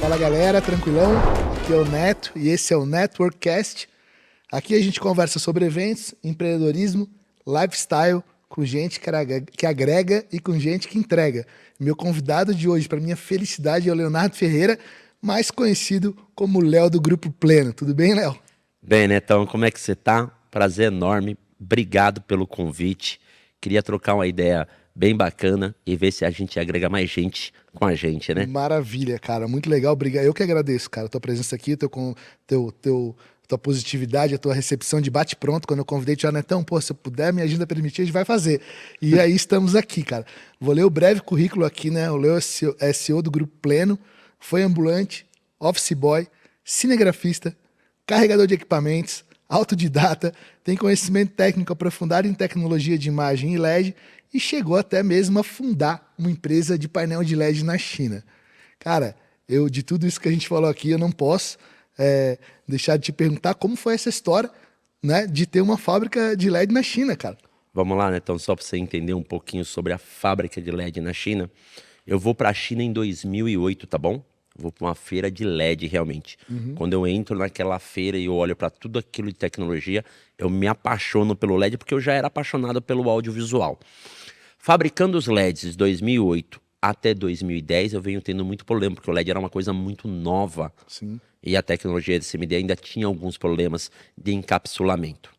Fala galera, tranquilão? Aqui é o Neto e esse é o Networkcast. Aqui a gente conversa sobre eventos, empreendedorismo, lifestyle, com gente que agrega e com gente que entrega. Meu convidado de hoje, para minha felicidade, é o Leonardo Ferreira, mais conhecido como Léo do Grupo Pleno. Tudo bem, Léo? Bem, Netão, como é que você tá? Prazer enorme, obrigado pelo convite. Queria trocar uma ideia bem bacana e ver se a gente agrega mais gente com a gente, né? Maravilha, cara. Muito legal. Obrigado. Eu que agradeço, cara, a tua presença aqui, tua positividade, a tua recepção de bate-pronto. Quando eu convidei, já Netão, pô, se eu puder, minha agenda permitir, a gente vai fazer. E aí estamos aqui, cara. Vou ler o breve currículo aqui, né? O Léo é CEO do Grupo Pleno, foi ambulante, office boy, cinegrafista, carregador de equipamentos, autodidata, tem conhecimento técnico aprofundado em tecnologia de imagem e LED e chegou até mesmo a fundar uma empresa de painel de LED na China. Cara, de tudo isso que a gente falou aqui, eu não posso deixar de te perguntar como foi essa história, né, de ter uma fábrica de LED na China, cara. Vamos lá, Netão, só para você entender um pouquinho sobre a fábrica de LED na China. Eu vou para a China em 2008, tá bom? Vou para uma feira de LED, realmente. Quando eu entro naquela feira e eu olho para tudo aquilo de tecnologia, eu me apaixono pelo LED, porque eu já era apaixonado pelo audiovisual. Fabricando os LEDs de 2008 até 2010, eu venho tendo muito problema, porque o LED era uma coisa muito nova. Sim. E a tecnologia de CMD ainda tinha alguns problemas de encapsulamento.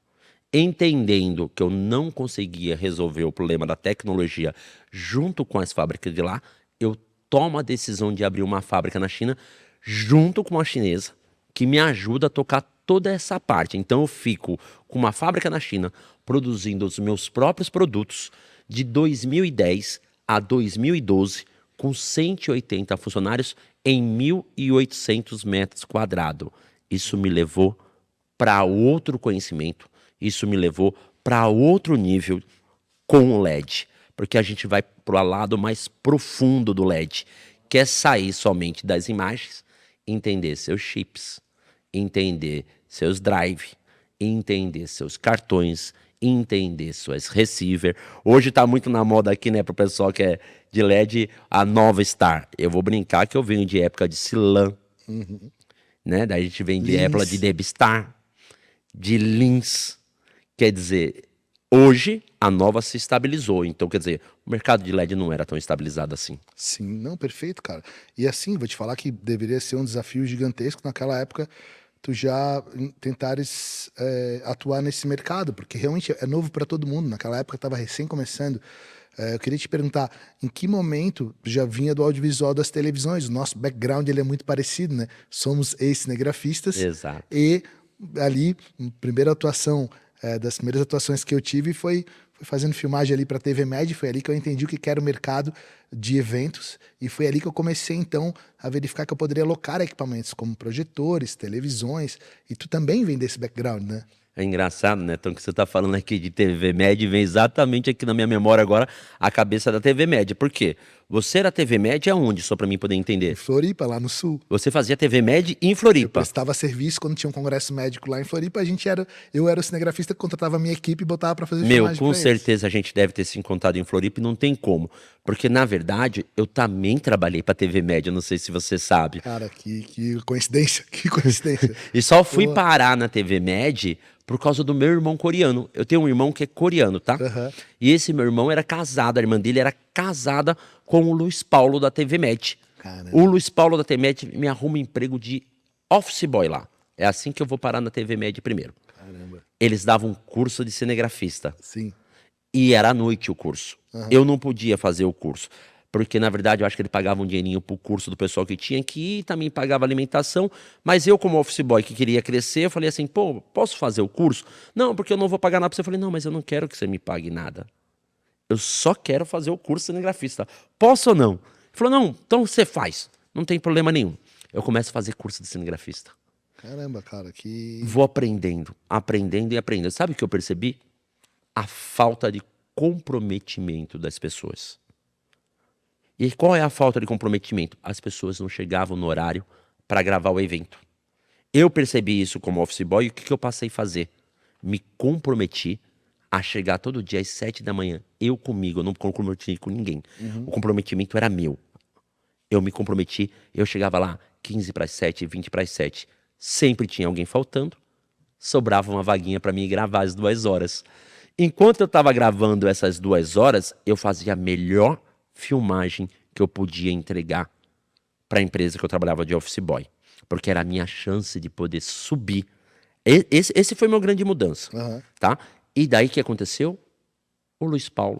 Entendendo que eu não conseguia resolver o problema da tecnologia junto com as fábricas de lá, eu tomo a decisão de abrir uma fábrica na China junto com uma chinesa que me ajuda a tocar toda essa parte. Então eu fico com uma fábrica na China produzindo os meus próprios produtos de 2010 a 2012 com 180 funcionários em 1.800 metros quadrados. Isso me levou para outro conhecimento, isso me levou para outro nível com o LED, porque a gente vai para o lado mais profundo do LED, que é sair somente das imagens, entender seus chips, entender seus drive, entender seus cartões, entender suas receiver. Hoje está muito na moda aqui, né, para o pessoal que é de LED, a nova Star. Eu vou brincar que eu venho de época de Silan, né? Daí a gente vem de época de Debstar, de Lins. Quer dizer, hoje a nova se estabilizou. Então, quer dizer, o mercado de LED não era tão estabilizado assim. Sim, não, perfeito, cara. E assim, vou te falar que deveria ser um desafio gigantesco naquela época tu já tentares atuar nesse mercado, porque realmente é novo para todo mundo. Naquela época estava recém começando. Eu queria te perguntar, em que momento tu já vinha do audiovisual das televisões? O nosso background ele é muito parecido, né? Somos ex-cinegrafistas. Exato. E ali, primeira atuação, das primeiras atuações que eu tive foi fazendo filmagem ali para a TV Med. Foi ali que eu entendi o que era o mercado de eventos e foi ali que eu comecei então a verificar que eu poderia alocar equipamentos como projetores, televisões, e tu também vem desse background, né? É engraçado, né? Então, que você está falando aqui de TV Med, vem exatamente aqui na minha memória agora a cabeça da TV Med. Por quê? Você era TV Med aonde, só para mim poder Em entender? Floripa, lá no sul. Você fazia TV Med em Eu Floripa. prestava serviço quando tinha um congresso médico lá em Floripa. Eu era o cinegrafista que contratava a minha equipe e botava para fazer Meu, filmagem com pra eles. certeza a gente deve ter se encontrado em Floripa e não tem como. Porque, na verdade, eu também trabalhei para TV Med, eu não sei se você sabe. Cara, que coincidência, que coincidência. E só fui Pô. parar na TV Med por causa do meu irmão coreano. Eu tenho um irmão que é coreano, tá? Aham. E esse meu irmão era casado, a irmã dele era casada com o Luiz Paulo da TV Med. Caramba. O Luiz Paulo da TV Med me arruma emprego de office boy lá. É assim que eu vou parar na TV Med primeiro. Caramba. Eles davam curso de cinegrafista. Sim. E era à noite o curso. Aham. Eu não podia fazer o curso. Porque, na verdade, eu acho que ele pagava um dinheirinho pro curso do pessoal que tinha que ir, também pagava alimentação. Mas eu, como office boy que queria crescer, eu falei assim, pô, posso fazer o curso? Não, porque eu não vou pagar nada pra você. Eu falei, não, mas eu não quero que você me pague nada. Eu só quero fazer o curso de cinegrafista. Posso ou não? Ele falou, não, então você faz. Não tem problema nenhum. Eu começo a fazer curso de cinegrafista. Caramba, cara, que... Vou aprendendo, aprendendo e aprendendo. Sabe o que eu percebi? A falta de comprometimento das pessoas. E qual é a falta de comprometimento? As pessoas não chegavam no horário para gravar o evento. Eu percebi isso como office boy e o que eu passei a fazer? Me comprometi a chegar todo dia às 7 da manhã. Eu comigo, eu não me comprometi com ninguém. O comprometimento era meu. Eu me comprometi, eu chegava lá, 15 para as 7, 20 para as 7. Sempre tinha alguém faltando, sobrava uma vaguinha para mim gravar as 2 horas. Enquanto eu estava gravando essas 2 horas, eu fazia a melhor filmagem que eu podia entregar para a empresa que eu trabalhava de office boy. Porque era a minha chance de poder subir. Esse foi meu grande mudança, tá? E daí o que aconteceu? O Luiz Paulo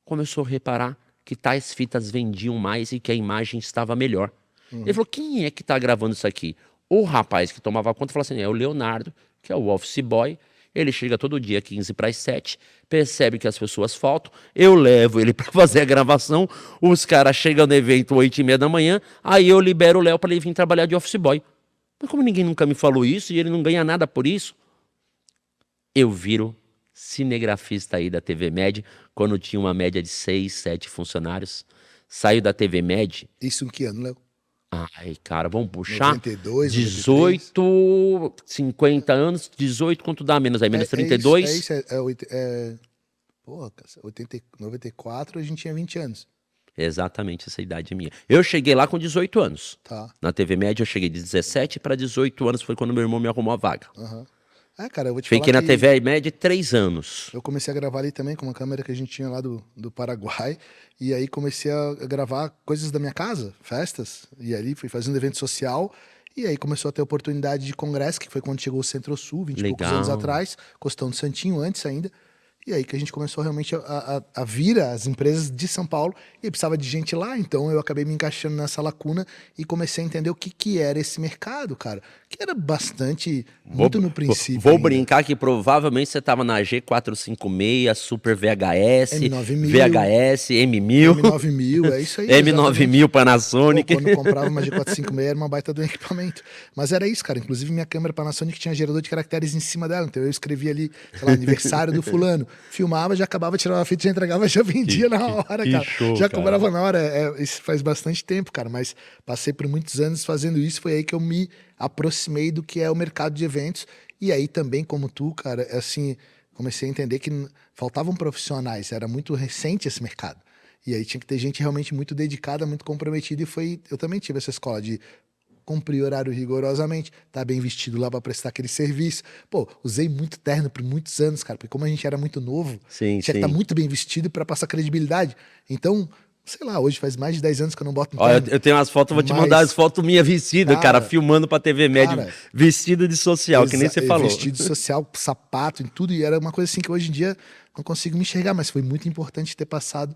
começou a reparar que tais fitas vendiam mais e que a imagem estava melhor. Ele falou, quem é que tá gravando isso aqui? O rapaz que tomava conta falou assim, é o Leonardo, que é o office boy. Ele chega todo dia 15 para as 7, percebe que as pessoas faltam, eu levo ele para fazer a gravação, os caras chegam no evento 8h30 da manhã, aí eu libero o Léo para ele vir trabalhar de office boy. Mas como ninguém nunca me falou isso e ele não ganha nada por isso, eu viro cinegrafista aí da TV Med, quando tinha uma média de 6, 7 funcionários. Saio da TV Med. Isso em que ano, Léo? Ai, cara, vamos puxar. 92, 18, 50 anos, 18, quanto dá menos aí? Menos 32? Porra, 94 a gente tinha 20 anos. Exatamente, essa idade é minha. Eu cheguei lá com 18 anos. Tá. Na TV Média eu cheguei de 17 para 18 anos, foi quando meu irmão me arrumou a vaga. Cara, eu vou te Fiquei falar na TV Média 3 anos. eu comecei a gravar ali também com uma câmera que a gente tinha lá do Paraguai. E aí comecei a gravar coisas da minha casa, festas. E ali fui fazendo evento social. E aí começou a ter oportunidade de congresso, que foi quando chegou o Centro-Sul, 20 e poucos anos atrás. Costão do Santinho, antes ainda. E aí que a gente começou realmente a vir as empresas de São Paulo e precisava de gente lá, então eu acabei me encaixando nessa lacuna e comecei a entender o que era esse mercado, cara. Que era bastante, muito no princípio. Vou brincar que provavelmente você estava na G456, Super VHS, M9000, VHS, M1000. M9000, é isso aí. M9000 Panasonic. Pô, quando comprava uma G456 era uma baita do equipamento. Mas era isso, cara. Inclusive minha câmera Panasonic tinha gerador de caracteres em cima dela, então eu escrevia ali, sei lá, aniversário do fulano. Filmava, já acabava, tirava a fita, já entregava, já vendia na hora, cara. Show, já cara. cobrava na hora. Isso faz bastante tempo, cara. Mas passei por muitos anos fazendo isso. Foi aí que eu me aproximei do que é o mercado de eventos. E aí também, como tu, cara, assim, comecei a entender que faltavam profissionais. Era muito recente esse mercado. E aí tinha que ter gente realmente muito dedicada, muito comprometida. E eu também tive essa escola de cumprir horário rigorosamente, tá bem vestido lá para prestar aquele serviço. Pô, usei muito terno por muitos anos, cara, porque como a gente era muito novo, tinha que estar muito bem vestido para passar credibilidade. Então, sei lá, hoje faz mais de 10 anos que eu não boto um terno. Eu tenho umas fotos, vou te mandar as fotos minhas vestidas, cara, filmando pra TV Média, vestido de social, que nem você falou. Vestido social, sapato, em tudo, e era uma coisa assim que hoje em dia não consigo me enxergar, mas foi muito importante ter passado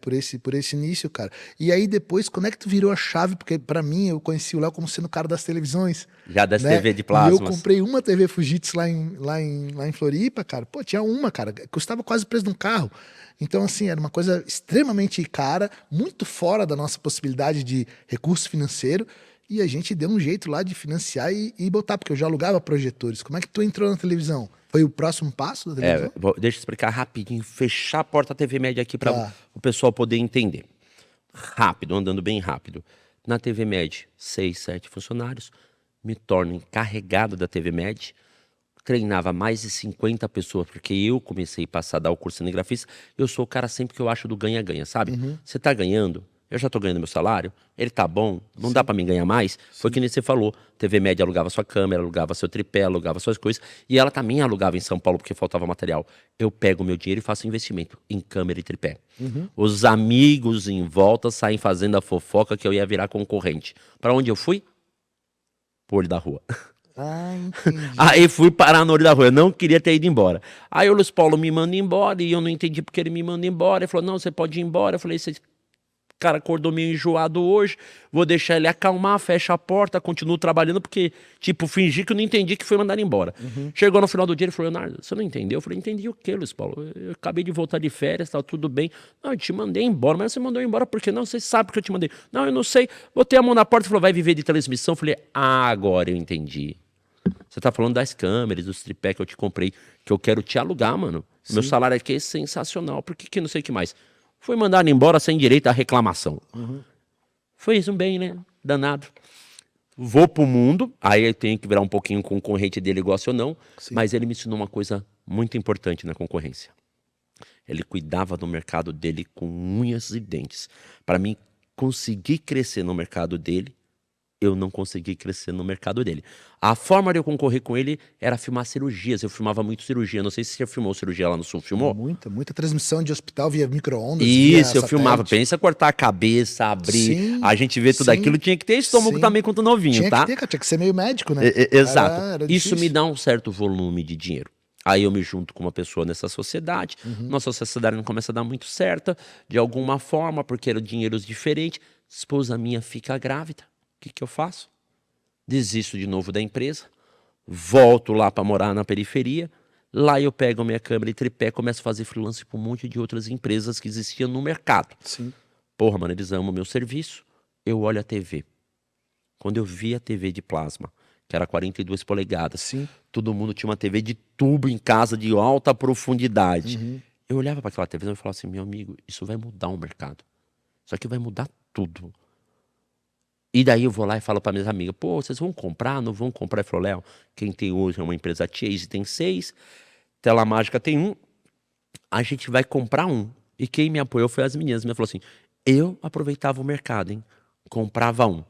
por esse início, cara. E aí depois, quando é que tu virou a chave? Porque pra mim, eu conheci o Léo como sendo o cara das televisões. Já das TV de plasmas. E eu comprei uma TV Fujitsu lá em Floripa, cara. Pô, tinha uma, cara. Custava quase o preço de um carro. Então, assim, era uma coisa extremamente cara, muito fora da nossa possibilidade de recurso financeiro. E a gente deu um jeito lá de financiar e botar, porque eu já alugava projetores. Como é que tu entrou na televisão? Foi o próximo passo da televisão? Deixa eu explicar rapidinho, fechar a porta da TV Média aqui para o pessoal poder entender. Rápido, andando bem rápido. Na TV Média, 6, 7 funcionários, me torno encarregado da TV Média, treinava mais de 50 pessoas, porque eu comecei a passar a dar o curso de cinegrafista, eu sou o cara sempre que eu acho do ganha-ganha, sabe? Você tá ganhando, eu já tô ganhando meu salário, ele tá bom, não dá pra mim ganhar mais. Foi que nem você falou, TV Média alugava sua câmera, alugava seu tripé, alugava suas coisas, e ela também alugava em São Paulo porque faltava material. Eu pego meu dinheiro e faço investimento em câmera e tripé. Os amigos em volta saem fazendo a fofoca que eu ia virar concorrente. Pra onde eu fui? Pro olho da rua. Entendi. Aí fui parar no olho da rua, eu não queria ter ido embora. Aí o Luiz Paulo me manda embora e eu não entendi porque ele me manda embora. Ele falou, não, você pode ir embora. Eu falei, esse cara acordou meio enjoado hoje, vou deixar ele acalmar, fecha a porta, continuo trabalhando, porque, tipo, fingi que eu não entendi que foi mandado embora. Chegou no final do dia, ele falou, Leonardo, você não entendeu? Eu falei, entendi o quê, Luiz Paulo? Eu acabei de voltar de férias, tá tudo bem. Não, eu te mandei embora, mas você mandou embora por quê? Não, você sabe que eu te mandei. Não, eu não sei. Botei a mão na porta e falou, vai viver de transmissão. Eu falei, agora eu entendi. Você tá falando das câmeras, dos tripé que eu te comprei, que eu quero te alugar, mano. Meu salário aqui é sensacional, por que não sei o que mais? Foi mandado embora sem direito à reclamação. Foi isso bem, né? Danado. Vou pro mundo, aí eu tenho que virar um pouquinho concorrente dele, gosta ou não, mas ele me ensinou uma coisa muito importante na concorrência. Ele cuidava do mercado dele com unhas e dentes. Para mim conseguir crescer no mercado dele, eu não consegui crescer no mercado dele. A forma de eu concorrer com ele era filmar cirurgias. Eu filmava muito cirurgia. Não sei se você filmou cirurgia lá no Sul. Filmou? Muita transmissão de hospital via micro-ondas. Isso, via eu filmava. satélite. Pensa cortar a cabeça, abrir. Sim, A gente vê tudo sim, aquilo. Tinha que ter estômago sim. também quando novinho, Tinha tá? que ter, cara, tinha que ser meio médico, né? Exato. Era Isso me difícil. dá um certo volume de dinheiro. Aí eu me junto com uma pessoa nessa sociedade. Nossa sociedade não começa a dar muito certa, de alguma forma, porque eram dinheiros diferentes. Esposa minha fica grávida. O que eu faço? Desisto de novo da empresa. Volto lá para morar na periferia. Lá eu pego a minha câmera e tripé, começo a fazer freelance para um monte de outras empresas que existiam no mercado. Sim. Porra, mano, eles amam o meu serviço. Eu olho a TV. Quando eu vi a TV de plasma, que era 42 polegadas, Sim. todo mundo tinha uma TV de tubo em casa de alta profundidade. Eu olhava para aquela televisão e falava assim, meu amigo, isso vai mudar o mercado. Isso aqui vai mudar tudo. E daí eu vou lá e falo para minhas amigas, pô, vocês vão comprar? Não vão comprar? Eu falo, Léo, quem tem hoje é uma empresa Chase, tem 6, Tela Mágica tem 1, a gente vai comprar 1. E quem me apoiou foi as meninas. Me falou assim, eu aproveitava o mercado, hein? Comprava 1.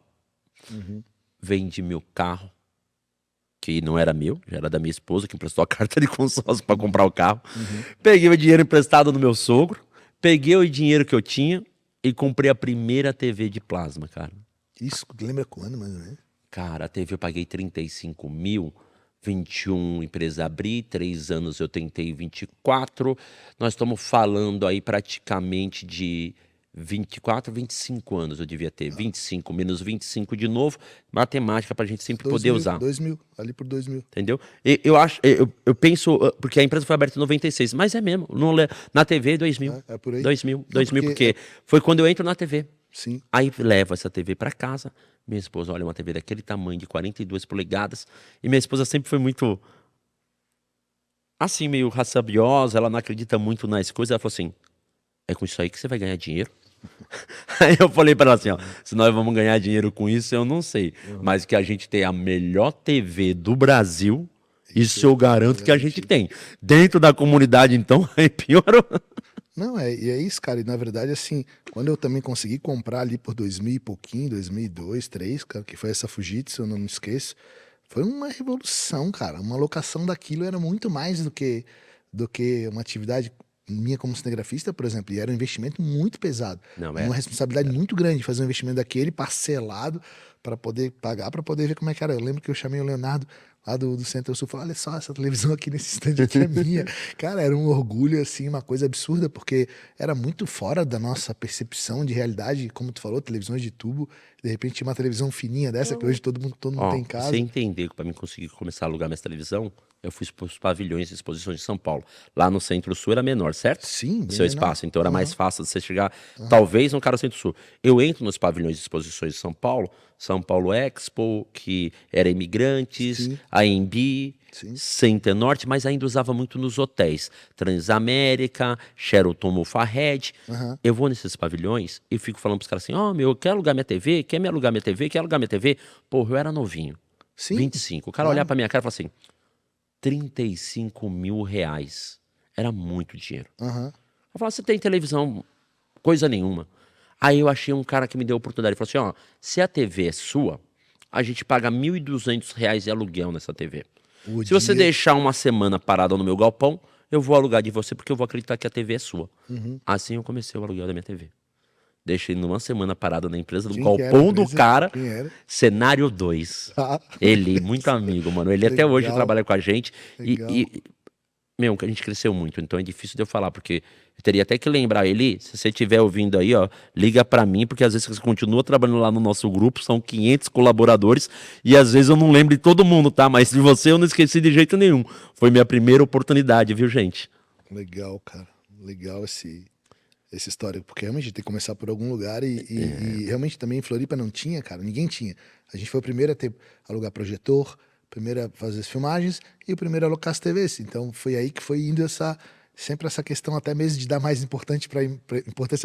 Vendi meu carro, que não era meu, já era da minha esposa, que emprestou a carta de consórcio para comprar o carro. Peguei o dinheiro emprestado do meu sogro, peguei o dinheiro que eu tinha e comprei a primeira TV de plasma, cara. Isso, lembra quando, mano, né? Cara, a TV eu paguei 35 mil, 21 empresa abri, 3 anos eu tentei 24. Nós estamos falando aí praticamente de 24, 25 anos eu devia ter. 25 menos 25 de novo, matemática pra gente sempre poder usar. 2000, ali por 2000. Entendeu? Eu penso, porque a empresa foi aberta em 96, mas é mesmo, na TV 2000. É por aí. 2000, porque- porque foi quando eu entro na TV. Sim. Aí levo essa TV para casa. Minha esposa olha uma TV daquele tamanho, de 42 polegadas. E minha esposa sempre foi muito, assim, meio raçabiosa. Ela não acredita muito nas coisas. Ela falou assim, é com isso aí que você vai ganhar dinheiro? Aí eu falei para ela assim, ó, se nós vamos ganhar dinheiro com isso, eu não sei. Mas que a gente tem a melhor TV do Brasil, isso eu garanto que a gente tem. Dentro da comunidade, então, aí piorou. Não, e é isso, cara. E na verdade, assim, quando eu também consegui comprar ali por 2000 e pouquinho, 2002, 2003, cara, que foi essa Fujitsu, eu não me esqueço, foi uma revolução, cara. Uma locação daquilo era muito mais do que uma atividade minha como cinegrafista, por exemplo. E era um investimento muito pesado. Não, Uma responsabilidade muito grande fazer um investimento daquele parcelado para poder pagar, para poder ver como é que era. Eu lembro que eu chamei o Leonardo lá do Centro-Sul, falei, olha só, essa televisão aqui nesse stand aqui é minha. Cara, era um orgulho, assim, uma coisa absurda, porque era muito fora da nossa percepção de realidade, como tu falou, televisões de tubo, de repente tinha uma televisão fininha dessa, que hoje todo mundo Ó, tem em casa. você entender que para mim conseguir começar a alugar minha televisão, eu fui para os pavilhões de exposições de São Paulo. Lá no Centro-Sul era menor, certo? Sim, O bem seu menor. espaço. Então era mais fácil de você chegar, talvez no cara do Centro-Sul. Eu entro nos pavilhões de exposições de São Paulo Expo, que era Imigrantes, Sim. a AMB, Sim. Center Norte, mas ainda usava muito nos hotéis. Transamérica, Sheraton Mufahed. Eu vou nesses pavilhões e fico falando pros caras assim, ó, meu, quer alugar minha TV? Quer me alugar minha TV? Quer alugar minha TV? Porra, eu era novinho. Sim. 25. O cara olhar pra minha cara e falar assim, 35 mil reais. Era muito dinheiro. Aham. Eu falava, você tem televisão? Coisa nenhuma. Aí eu achei um cara que me deu a oportunidade. Ele falou assim, ó, se a TV é sua, a gente paga R$ 1.200 de aluguel nessa TV. O Se você dia- deixar uma semana parada no meu galpão, eu vou alugar de você porque eu vou acreditar que a TV é sua. Assim eu comecei o aluguel da minha TV. Deixei numa semana parada na empresa, no Quem que era a galpão do empresa? cara, Quem era? Cenário 2. Ah, Ele, muito amigo, mano. Ele até hoje Legal. trabalha com a gente. Legal. Meu, a gente cresceu muito, então é difícil de eu falar, porque eu teria até que lembrar ele, se você estiver ouvindo aí, ó, liga pra mim, porque às vezes você continua trabalhando lá no nosso grupo, são 500 colaboradores, e às vezes eu não lembro de todo mundo, tá? Mas de você eu não esqueci de jeito nenhum. Foi minha primeira oportunidade, viu, gente? legal, cara. Legal essa história, porque realmente tem que começar por algum lugar e realmente também em Floripa não tinha, cara, ninguém tinha. A gente foi o primeiro a alugar projetor, primeiro a fazer as filmagens e o primeiro a alocar as TVs. Então foi aí que foi indo sempre essa questão até mesmo de dar mais importância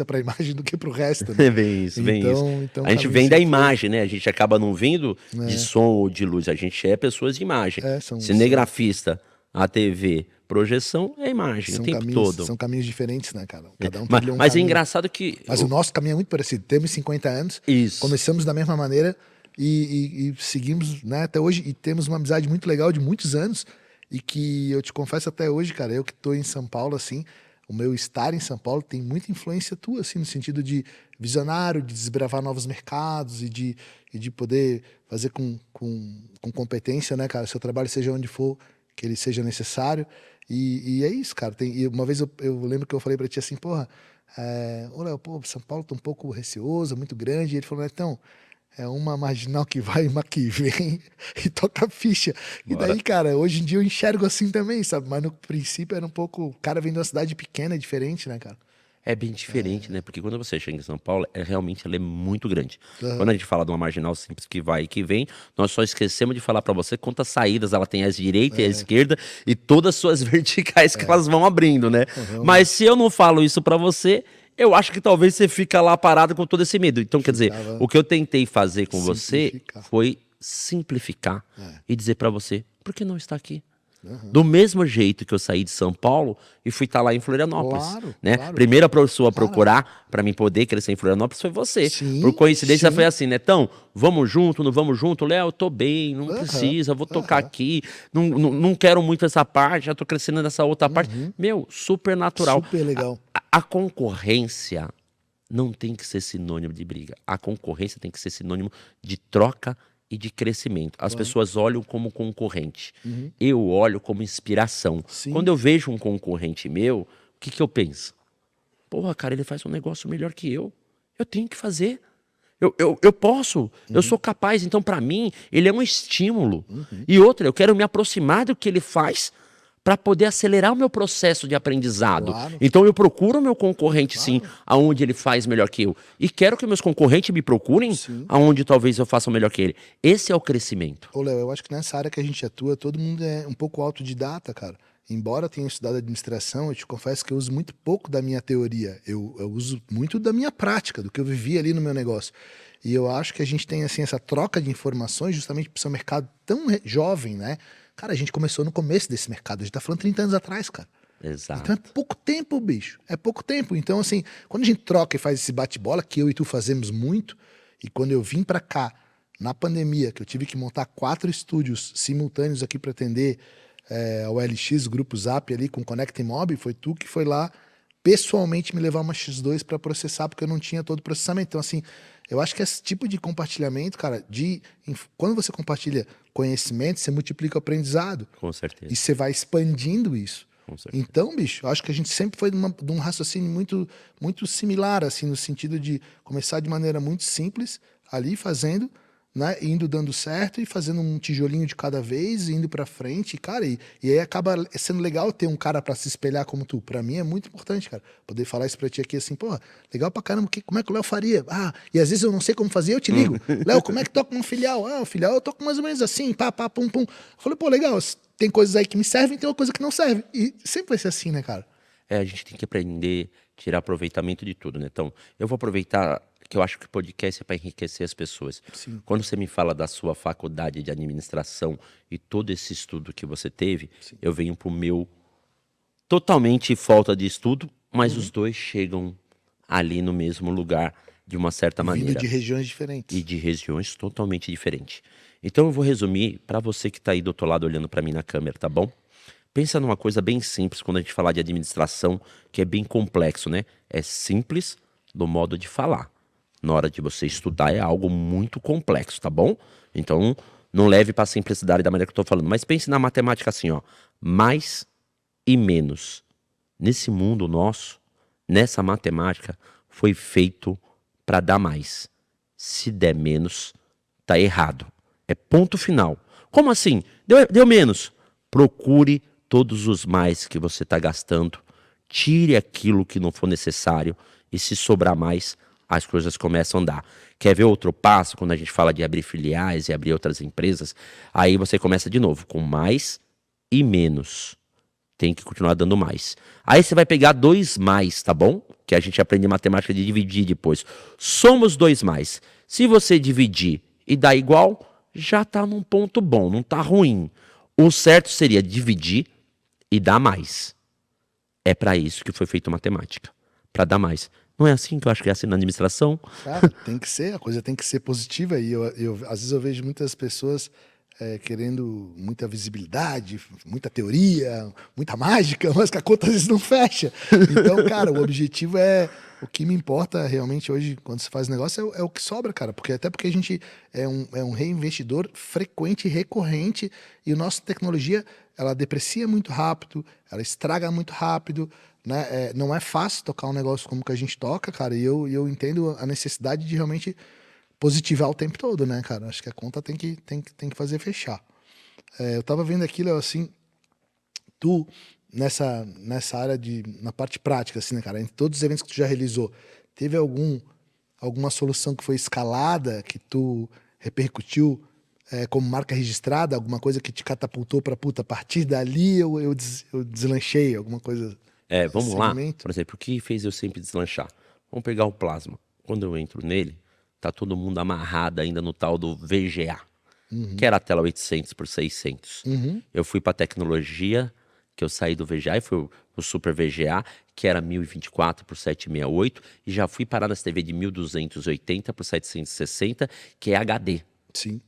para a imagem do que para o resto, né? É bem isso, bem isso. Então, A gente cara, vem da sempre- imagem, né? A gente acaba não vindo de som ou de luz, a gente é pessoas de imagem. São- Cinegrafista, a TV, projeção é imagem o tempo todo. São caminhos diferentes, né, cara? Cada um Mas, trilhou um mas é caminho. engraçado que... Mas o nosso caminho é muito parecido. Temos 50 anos, Isso. começamos da mesma maneira, e seguimos, né, até hoje, e temos uma amizade muito legal de muitos anos, e que eu te confesso até hoje, cara, eu que tô em São Paulo, assim, o meu estar em São Paulo tem muita influência tua, assim, no sentido de visionário, de desbravar novos mercados e de poder fazer com competência, né, cara, seu trabalho seja onde for, que ele seja necessário, e é isso, cara, e uma vez eu lembro que eu falei pra ti assim, porra, ô Léo, pô, São Paulo tá um pouco receoso, muito grande, e ele falou, então, é uma marginal que vai, uma que vem e toca ficha. E Bora. daí, cara, hoje em dia eu enxergo assim também, sabe? Mas no princípio era um pouco. O cara vem de uma cidade pequena, é diferente, né, cara? É bem diferente, né? Porque quando você chega em São Paulo, realmente ela é muito grande. Quando Aham. a gente fala de uma marginal simples que vai e que vem, nós só esquecemos de falar pra você quantas saídas ela tem à direita e à esquerda e todas as suas verticais que elas vão abrindo, né? Aham, Mas se eu não falo isso pra você, eu acho que talvez você fica lá parado com todo esse medo. Então, quer dizer, ficava o que eu tentei fazer com você simplificar. foi simplificar É. e dizer pra você, por que não está aqui? Aham. Do mesmo jeito que eu saí de São Paulo e fui estar lá em Florianópolis, Claro, né? claro. Primeira pessoa a Cara, procurar para mim poder crescer em Florianópolis foi você. Por sim, coincidência sim. foi assim, né? Então, vamos junto, não vamos junto? Léo, eu tô bem, não Aham, precisa, vou tocar aham. aqui, não quero muito essa parte, já tô crescendo nessa outra parte. Meu, super natural. Super legal. A concorrência não tem que ser sinônimo de briga. A concorrência tem que ser sinônimo de troca e de crescimento. As Claro. pessoas olham como concorrente. Uhum. Eu olho como inspiração. Sim. Quando eu vejo um concorrente meu, o que que eu penso? Porra, cara, ele faz um negócio melhor que eu. Eu tenho que fazer. Eu posso, eu sou capaz. Então, para mim, ele é um estímulo. E outra, eu quero me aproximar do que ele faz para poder acelerar o meu processo de aprendizado. Claro. Então, eu procuro o meu concorrente, sim, aonde ele faz melhor que eu. E quero que meus concorrentes me procurem Sim. aonde talvez eu faça melhor que ele. Esse é o crescimento. Ô, Léo, eu acho que nessa área que a gente atua, todo mundo é um pouco autodidata, cara. Embora eu tenha estudado administração, eu te confesso que eu uso muito pouco da minha teoria. Eu uso muito da minha prática, do que eu vivi ali no meu negócio. E eu acho que a gente tem, assim, essa troca de informações justamente para o seu mercado tão jovem, né? Cara, a gente começou no começo desse mercado. A gente tá falando 30 anos atrás, cara. Exato. Então é pouco tempo, bicho. É pouco tempo. Então, assim, quando a gente troca e faz esse bate-bola, que eu e tu fazemos muito, e quando eu vim pra cá, na pandemia, que eu tive que montar 4 estúdios simultâneos aqui pra atender a OLX, o Grupo Zap ali com Conecta Mob, foi tu que foi lá pessoalmente me levar uma X2 pra processar, porque eu não tinha todo o processamento. Então, assim, eu acho que esse tipo de compartilhamento, cara, quando você compartilha conhecimento, você multiplica o aprendizado. Com certeza. E você vai expandindo isso. Com certeza. Então, bicho, eu acho que a gente sempre foi de um raciocínio muito, muito similar, assim, no sentido de começar de maneira muito simples, ali fazendo, né, indo dando certo e fazendo um tijolinho de cada vez, indo pra frente, cara, e aí acaba sendo legal ter um cara pra se espelhar como tu. Pra mim é muito importante, cara, poder falar isso pra ti aqui assim, porra, legal pra caramba, como é que o Léo faria? Ah, e às vezes eu não sei como fazer, eu te ligo. Léo, como é que toca uma filial? Ah, o filial eu toco mais ou menos assim, pá, pá, pum, pum. Eu falei, pô, legal, tem coisas aí que me servem, tem uma coisa que não serve. E sempre vai ser assim, né, cara? A gente tem que aprender, tirar aproveitamento de tudo, né? Então, eu vou aproveitar que eu acho que o podcast é para enriquecer as pessoas. Sim. Quando você me fala da sua faculdade de administração e todo esse estudo que você teve, eu venho pro meu totalmente falta de estudo, mas os dois chegam ali no mesmo lugar de uma certa Vindo maneira. de regiões diferentes. E de regiões totalmente diferentes. Então eu vou resumir para você que está aí do outro lado olhando para mim na câmera, tá bom? Pensa numa coisa bem simples quando a gente falar de administração, que é bem complexo, né? É simples do modo de falar. Na hora de você estudar é algo muito complexo, tá bom? Então não leve para a simplicidade da maneira que eu estou falando, mas pense na matemática assim, ó, mais e menos. Nesse mundo nosso, nessa matemática, foi feito para dar mais. Se der menos, tá errado. É ponto final. Como assim? Deu menos. Procure todos os mais que você está gastando. Tire aquilo que não for necessário. E se sobrar mais, as coisas começam a andar. Quer ver outro passo? Quando a gente fala de abrir filiais e abrir outras empresas, aí você começa de novo com mais e menos. Tem que continuar dando mais. Aí você vai pegar 2 mais, tá bom? Que a gente aprende matemática de dividir depois. Somos 2 mais. Se você dividir e dar igual, já tá num ponto bom, não tá ruim. O certo seria dividir e dar mais. É para isso que foi feita matemática, para dar mais. Não é assim que eu acho que é assim na administração? Cara, tem que ser, a coisa tem que ser positiva. E às vezes eu vejo muitas pessoas querendo muita visibilidade, muita teoria, muita mágica, mas que a conta às vezes não fecha. Então, cara, o objetivo é. O que me importa realmente hoje, quando se faz negócio, é o que sobra, cara. Até porque a gente é um reinvestidor frequente e recorrente, e a nossa tecnologia, ela deprecia muito rápido, ela estraga muito rápido, né? Não é fácil tocar um negócio como que a gente toca, cara, e eu entendo a necessidade de realmente positivar o tempo todo, né, cara? Acho que a conta tem que fazer fechar. Eu tava vendo aqui, Léo, assim, tu, nessa área na parte prática, assim, né, cara? Em todos os eventos que tu já realizou, teve alguma solução que foi escalada, que tu repercutiu como marca registrada, alguma coisa que te catapultou pra puta, a partir dali eu deslanchei, alguma coisa nesse Vamos lá. segmento? Por exemplo, o que fez eu sempre deslanchar? Vamos pegar o plasma. Quando eu entro nele, tá todo mundo amarrado ainda no tal do VGA, que era a tela 800 por 600. Uhum. Eu fui para tecnologia, que eu saí do VGA e fui o Super VGA, que era 1024 por 768, e já fui parar nas TV de 1280 por 760, que é HD. Sim.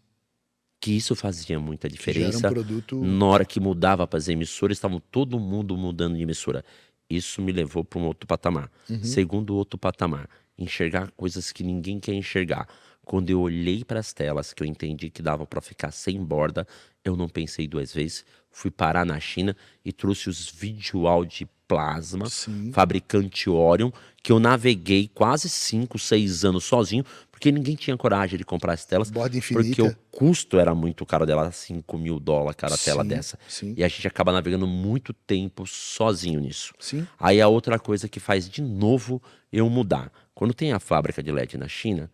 Que isso fazia muita Que já era um diferença. produto. Na hora que mudava para as emissoras, estavam todo mundo mudando de emissora. Isso me levou para um outro patamar. Segundo outro patamar, enxergar coisas que ninguém quer enxergar. Quando eu olhei para as telas, que eu entendi que dava para ficar sem borda, eu não pensei duas vezes. Fui parar na China e trouxe os vídeo de plasma, Sim. fabricante Orion, que eu naveguei quase 5, 6 anos sozinho, porque ninguém tinha coragem de comprar as telas, Borda porque o infinita. custo era muito caro dela, $5.000 cada tela Sim, dessa. sim. E a gente acaba navegando muito tempo sozinho nisso. Sim. Aí a outra coisa que faz de novo eu mudar. Quando tem a fábrica de LED na China,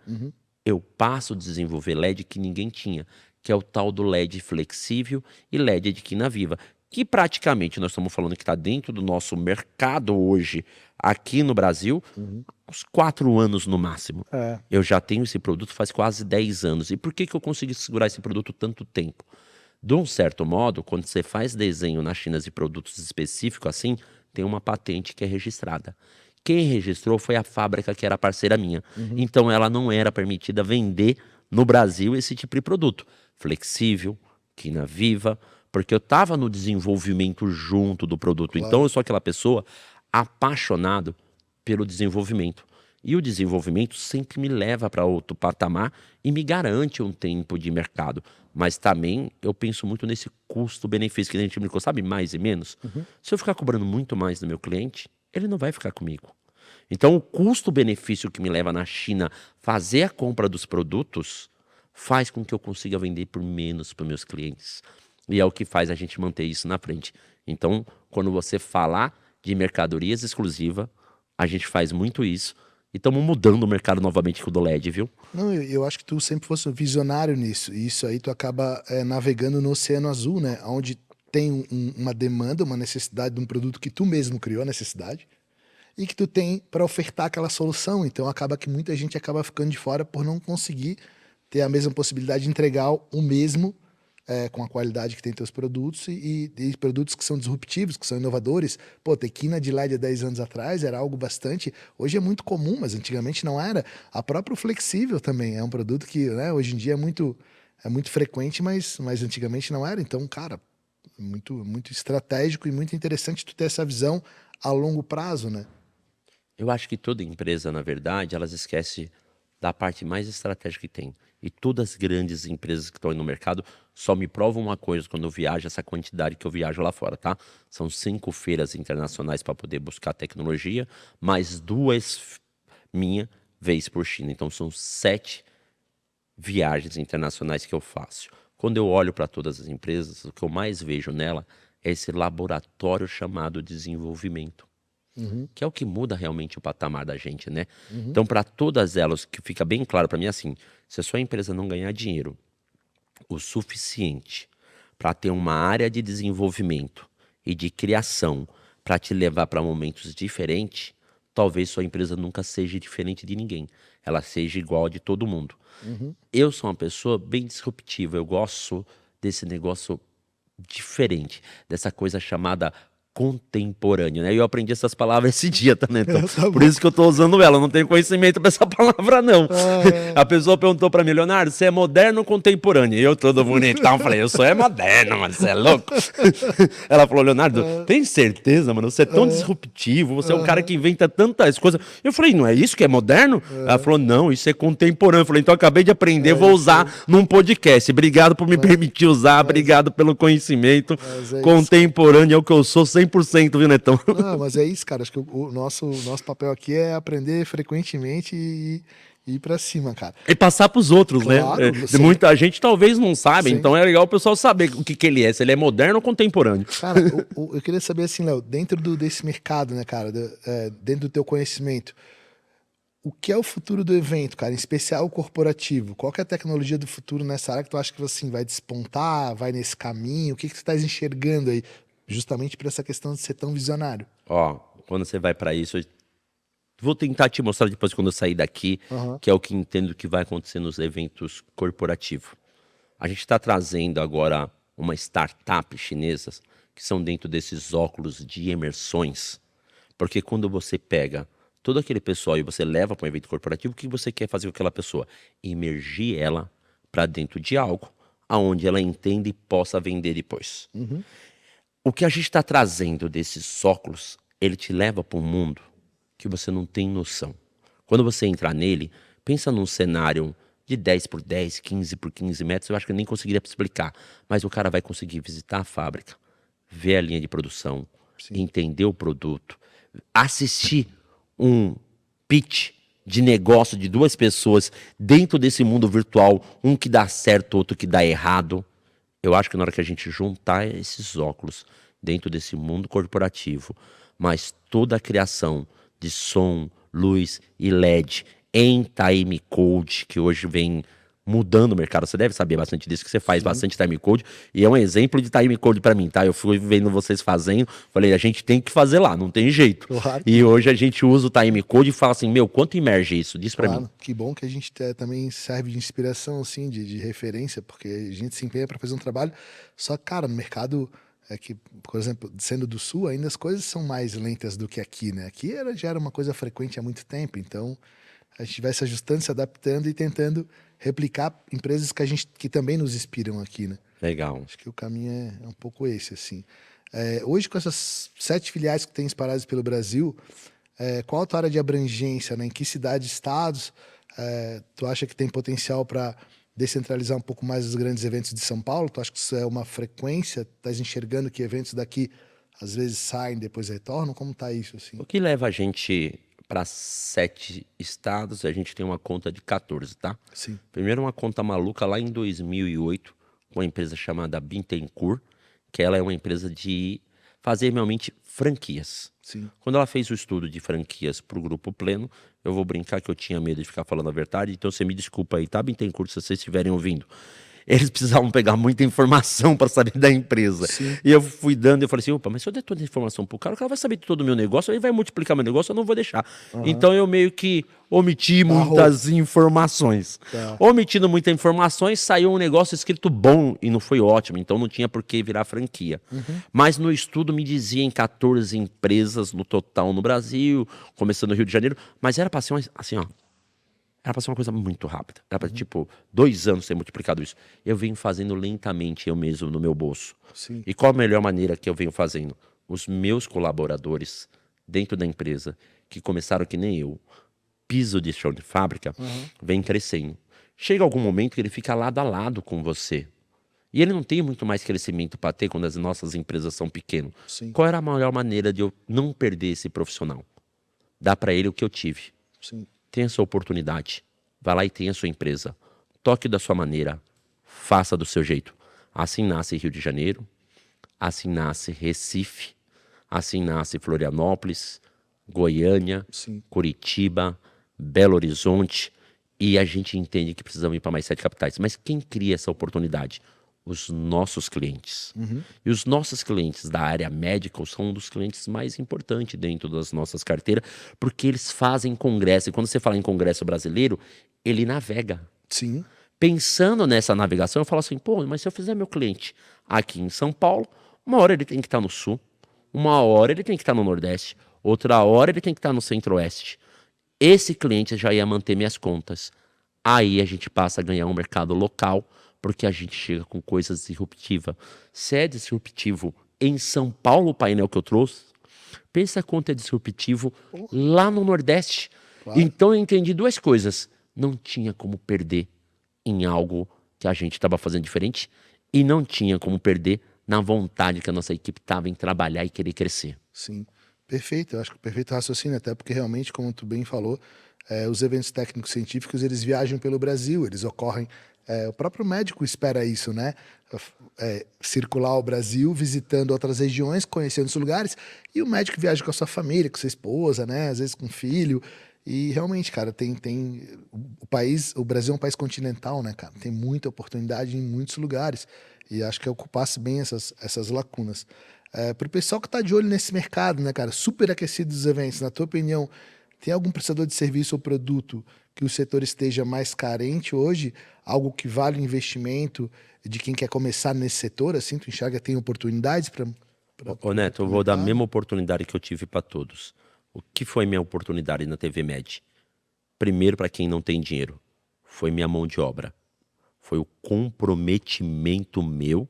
eu passo a desenvolver LED que ninguém tinha, que é o tal do LED flexível e LED de quina viva, que praticamente nós estamos falando que está dentro do nosso mercado hoje, aqui no Brasil, uns 4 anos no máximo. É. Eu já tenho esse produto faz quase 10 anos. E por que eu consegui segurar esse produto tanto tempo? De um certo modo, quando você faz desenho na China de produtos específicos assim, tem uma patente que é registrada. Quem registrou foi a fábrica que era parceira minha. Então ela não era permitida vender no Brasil esse tipo de produto. Flexível, quina viva, porque eu estava no desenvolvimento junto do produto. Claro. Então eu sou aquela pessoa apaixonado pelo desenvolvimento. E o desenvolvimento sempre me leva para outro patamar e me garante um tempo de mercado. Mas também eu penso muito nesse custo-benefício que a gente brincou, sabe, mais e menos. Se eu ficar cobrando muito mais do meu cliente, ele não vai ficar comigo. Então o custo-benefício que me leva na China fazer a compra dos produtos faz com que eu consiga vender por menos para meus clientes. E é o que faz a gente manter isso na frente. Então, quando você falar de mercadorias exclusivas, a gente faz muito isso. E estamos mudando o mercado novamente com o do LED, viu? Não, eu acho que tu sempre fosse um visionário nisso. E isso aí tu acaba navegando no oceano azul, né? Onde tem uma demanda, uma necessidade de um produto que tu mesmo criou a necessidade e que tu tem para ofertar aquela solução. Então acaba que muita gente acaba ficando de fora por não conseguir ter a mesma possibilidade de entregar o mesmo com a qualidade que tem teus produtos e produtos que são disruptivos, que são inovadores. Pô, ter quina de LED há 10 anos atrás era algo bastante... Hoje é muito comum, mas antigamente não era. A própria flexível também é um produto que, né, hoje em dia é muito frequente, mas antigamente não era. Então, cara, muito estratégico e muito interessante tu ter essa visão a longo prazo, né? Eu acho que toda empresa, na verdade, elas esquecem da parte mais estratégica que tem. E todas as grandes empresas que estão aí no mercado só me provam uma coisa quando eu viajo, essa quantidade que eu viajo lá fora, tá? São 5 feiras internacionais para poder buscar tecnologia, mais 2 minha vez por China. Então são 7 viagens internacionais que eu faço. Quando eu olho para todas as empresas, o que eu mais vejo nela é esse laboratório chamado desenvolvimento. Que é o que muda realmente o patamar da gente, né? Então, para todas elas, que fica bem claro para mim assim, se a sua empresa não ganhar dinheiro o suficiente para ter uma área de desenvolvimento e de criação para te levar para momentos diferentes, talvez sua empresa nunca seja diferente de ninguém. Ela seja igual a de todo mundo. Eu sou uma pessoa bem disruptiva, eu gosto desse negócio diferente, dessa coisa chamada contemporâneo, né? E eu aprendi essas palavras esse dia, tá, né? Então, Tá por bom. isso que eu tô usando ela, eu não tenho conhecimento dessa palavra, não. Ah, A pessoa perguntou pra mim, Leonardo, você é moderno ou contemporâneo? E eu todo bonitão, falei, eu sou moderno, mano, você é louco? Ela falou, Leonardo, tem certeza, mano? Você é tão disruptivo, você é um cara que inventa tantas coisas. Eu falei, não é isso que é moderno? Ela falou, não, isso é contemporâneo. Eu falei, então eu acabei de aprender, vou usar num podcast. Obrigado por me permitir usar, obrigado pelo conhecimento. mas é isso. Contemporâneo é o que eu sou 100%, viu, Netão? Não, mas é isso, cara. Acho que o nosso papel aqui é aprender frequentemente e ir pra cima, cara. E passar pros outros, Claro, né? você- Muita gente talvez não sabe, Sim. então é legal o pessoal saber o que, que ele é, se ele é moderno ou contemporâneo. Cara, eu queria saber assim, Léo, dentro desse mercado, né, cara, dentro do teu conhecimento, o que é o futuro do evento, cara, em especial o corporativo? Qual que é a tecnologia do futuro nessa área que tu acha que assim, vai despontar, vai nesse caminho? O que tu estás enxergando aí, justamente por essa questão de ser tão visionário? Ó, quando você vai pra isso, eu vou tentar te mostrar depois quando eu sair daqui, Aham. que é o que entendo que vai acontecer nos eventos corporativos. A gente está trazendo agora uma startup chinesa que são dentro desses óculos de imersões, porque quando você pega todo aquele pessoal e você leva para um evento corporativo, o que você quer fazer com aquela pessoa? Imergir ela para dentro de algo aonde ela entenda e possa vender depois. Uhum. O que a gente está trazendo desses óculos, ele te leva para um mundo que você não tem noção. Quando você entrar nele, pensa num cenário de 10 por 10, 15 por 15 metros, eu acho que eu nem conseguiria explicar, mas o cara vai conseguir visitar a fábrica, ver a linha de produção, Sim. entender o produto, assistir um pitch de negócio de duas pessoas dentro desse mundo virtual, um que dá certo, outro que dá errado. Eu acho que na hora que a gente juntar esses óculos dentro desse mundo corporativo, mas toda a criação de som, luz e LED em time code, que hoje vem mudando o mercado, você deve saber bastante disso, que você faz bastante time code, e é um exemplo de time code para mim, tá? Eu fui vendo vocês fazendo, falei, a gente tem que fazer lá, não tem jeito. Claro. E hoje a gente usa o time code e fala assim, meu, quanto emerge isso? Diz para mim. Claro, que bom que a gente também serve de inspiração, assim, de referência, porque a gente se empenha para fazer um trabalho. Só que, cara, no mercado é que, por exemplo, sendo do Sul, ainda as coisas são mais lentas do que aqui, né? Aqui já era uma coisa frequente há muito tempo, então a gente vai se ajustando, se adaptando e tentando replicar empresas que também nos inspiram aqui, né? Legal. Acho que o caminho é um pouco esse, assim. Hoje, com essas 7 filiais que tem espalhadas pelo Brasil, qual a tua área de abrangência, né? Em que cidades, estados, tu acha que tem potencial para descentralizar um pouco mais os grandes eventos de São Paulo? Tu acha que isso é uma frequência? Estás enxergando que eventos daqui às vezes saem, depois retornam? Como tá isso, assim? O que leva a gente para 7 estados, a gente tem uma conta de 14, tá? Sim. Primeiro uma conta maluca lá em 2008, com uma empresa chamada Bintencourt, que ela é uma empresa de fazer realmente franquias. Sim. Quando ela fez o estudo de franquias para o Grupo Pleno, eu vou brincar que eu tinha medo de ficar falando a verdade, então você me desculpa aí, tá, Bintencourt, se vocês estiverem ouvindo. Eles precisavam pegar muita informação para saber da empresa. Sim. E eu fui dando, eu falei assim, opa, mas se eu der toda a informação pro cara, o cara vai saber de todo o meu negócio, ele vai multiplicar meu negócio, eu não vou deixar. Então eu meio que omiti muitas informações. Tá. Omitindo muitas informações, saiu um negócio escrito bom e não foi ótimo, então não tinha por que virar franquia. Mas no estudo me dizia em 14 empresas no total no Brasil, começando no Rio de Janeiro, mas era para ser assim, ó. Era pra ser uma coisa muito rápida. Era pra, tipo, 2 anos ter multiplicado isso. Eu venho fazendo lentamente eu mesmo no meu bolso. Sim. E qual a melhor maneira que eu venho fazendo? Os meus colaboradores dentro da empresa, que começaram que nem eu, piso de chão de fábrica, vem crescendo. Chega algum momento que ele fica lado a lado com você. E ele não tem muito mais crescimento para ter quando as nossas empresas são pequenas. Sim. Qual era a melhor maneira de eu não perder esse profissional? Dar para ele o que eu tive. Sim. Tenha sua oportunidade. Vá lá e tenha sua empresa. Toque da sua maneira. Faça do seu jeito. Assim nasce Rio de Janeiro. Assim nasce Recife. Assim nasce Florianópolis, Goiânia, Sim. Curitiba, Belo Horizonte. E a gente entende que precisamos ir para mais 7 capitais. Mas quem cria essa oportunidade? Os nossos clientes. E os nossos clientes da área medical são um dos clientes mais importantes dentro das nossas carteiras, porque eles fazem congresso. E quando você fala em congresso brasileiro, ele navega. Sim. Pensando nessa navegação, eu falo assim, pô, mas se eu fizer meu cliente aqui em São Paulo, uma hora ele tem que estar no Sul, Uma hora ele tem que estar no Nordeste, outra hora ele tem que estar no Centro-Oeste. Esse cliente já ia manter minhas contas. Aí a gente passa a ganhar um mercado local, porque a gente chega com coisas disruptivas. Se é disruptivo em São Paulo, o painel que eu trouxe, pensa quanto é disruptivo lá no Nordeste. Claro. Então eu entendi duas coisas. Não tinha como perder em algo que a gente estava fazendo diferente e não tinha como perder na vontade que a nossa equipe estava em trabalhar e querer crescer. Sim, perfeito. Eu acho que perfeito raciocínio, até porque realmente, como tu bem falou, os eventos técnicos científicos, eles viajam pelo Brasil, eles ocorrem, o próprio médico espera isso, né? Circular o Brasil, visitando outras regiões, conhecendo os lugares, e o médico viaja com a sua família, com sua esposa, né? Às vezes com filho. E realmente, cara, o Brasil é um país continental, né, cara? Tem muita oportunidade em muitos lugares. E acho que ocupasse bem essas lacunas. Para o pessoal que está de olho nesse mercado, né, cara, super aquecido dos eventos, na tua opinião, tem algum prestador de serviço ou produto que o setor esteja mais carente hoje? Algo que vale o investimento de quem quer começar nesse setor? Assim, tu enxerga tem oportunidades para... Ô Neto, eu vou dar a mesma oportunidade que eu tive para todos. O que foi minha oportunidade na TV Med? Primeiro, para quem não tem dinheiro, foi minha mão de obra. Foi o comprometimento meu,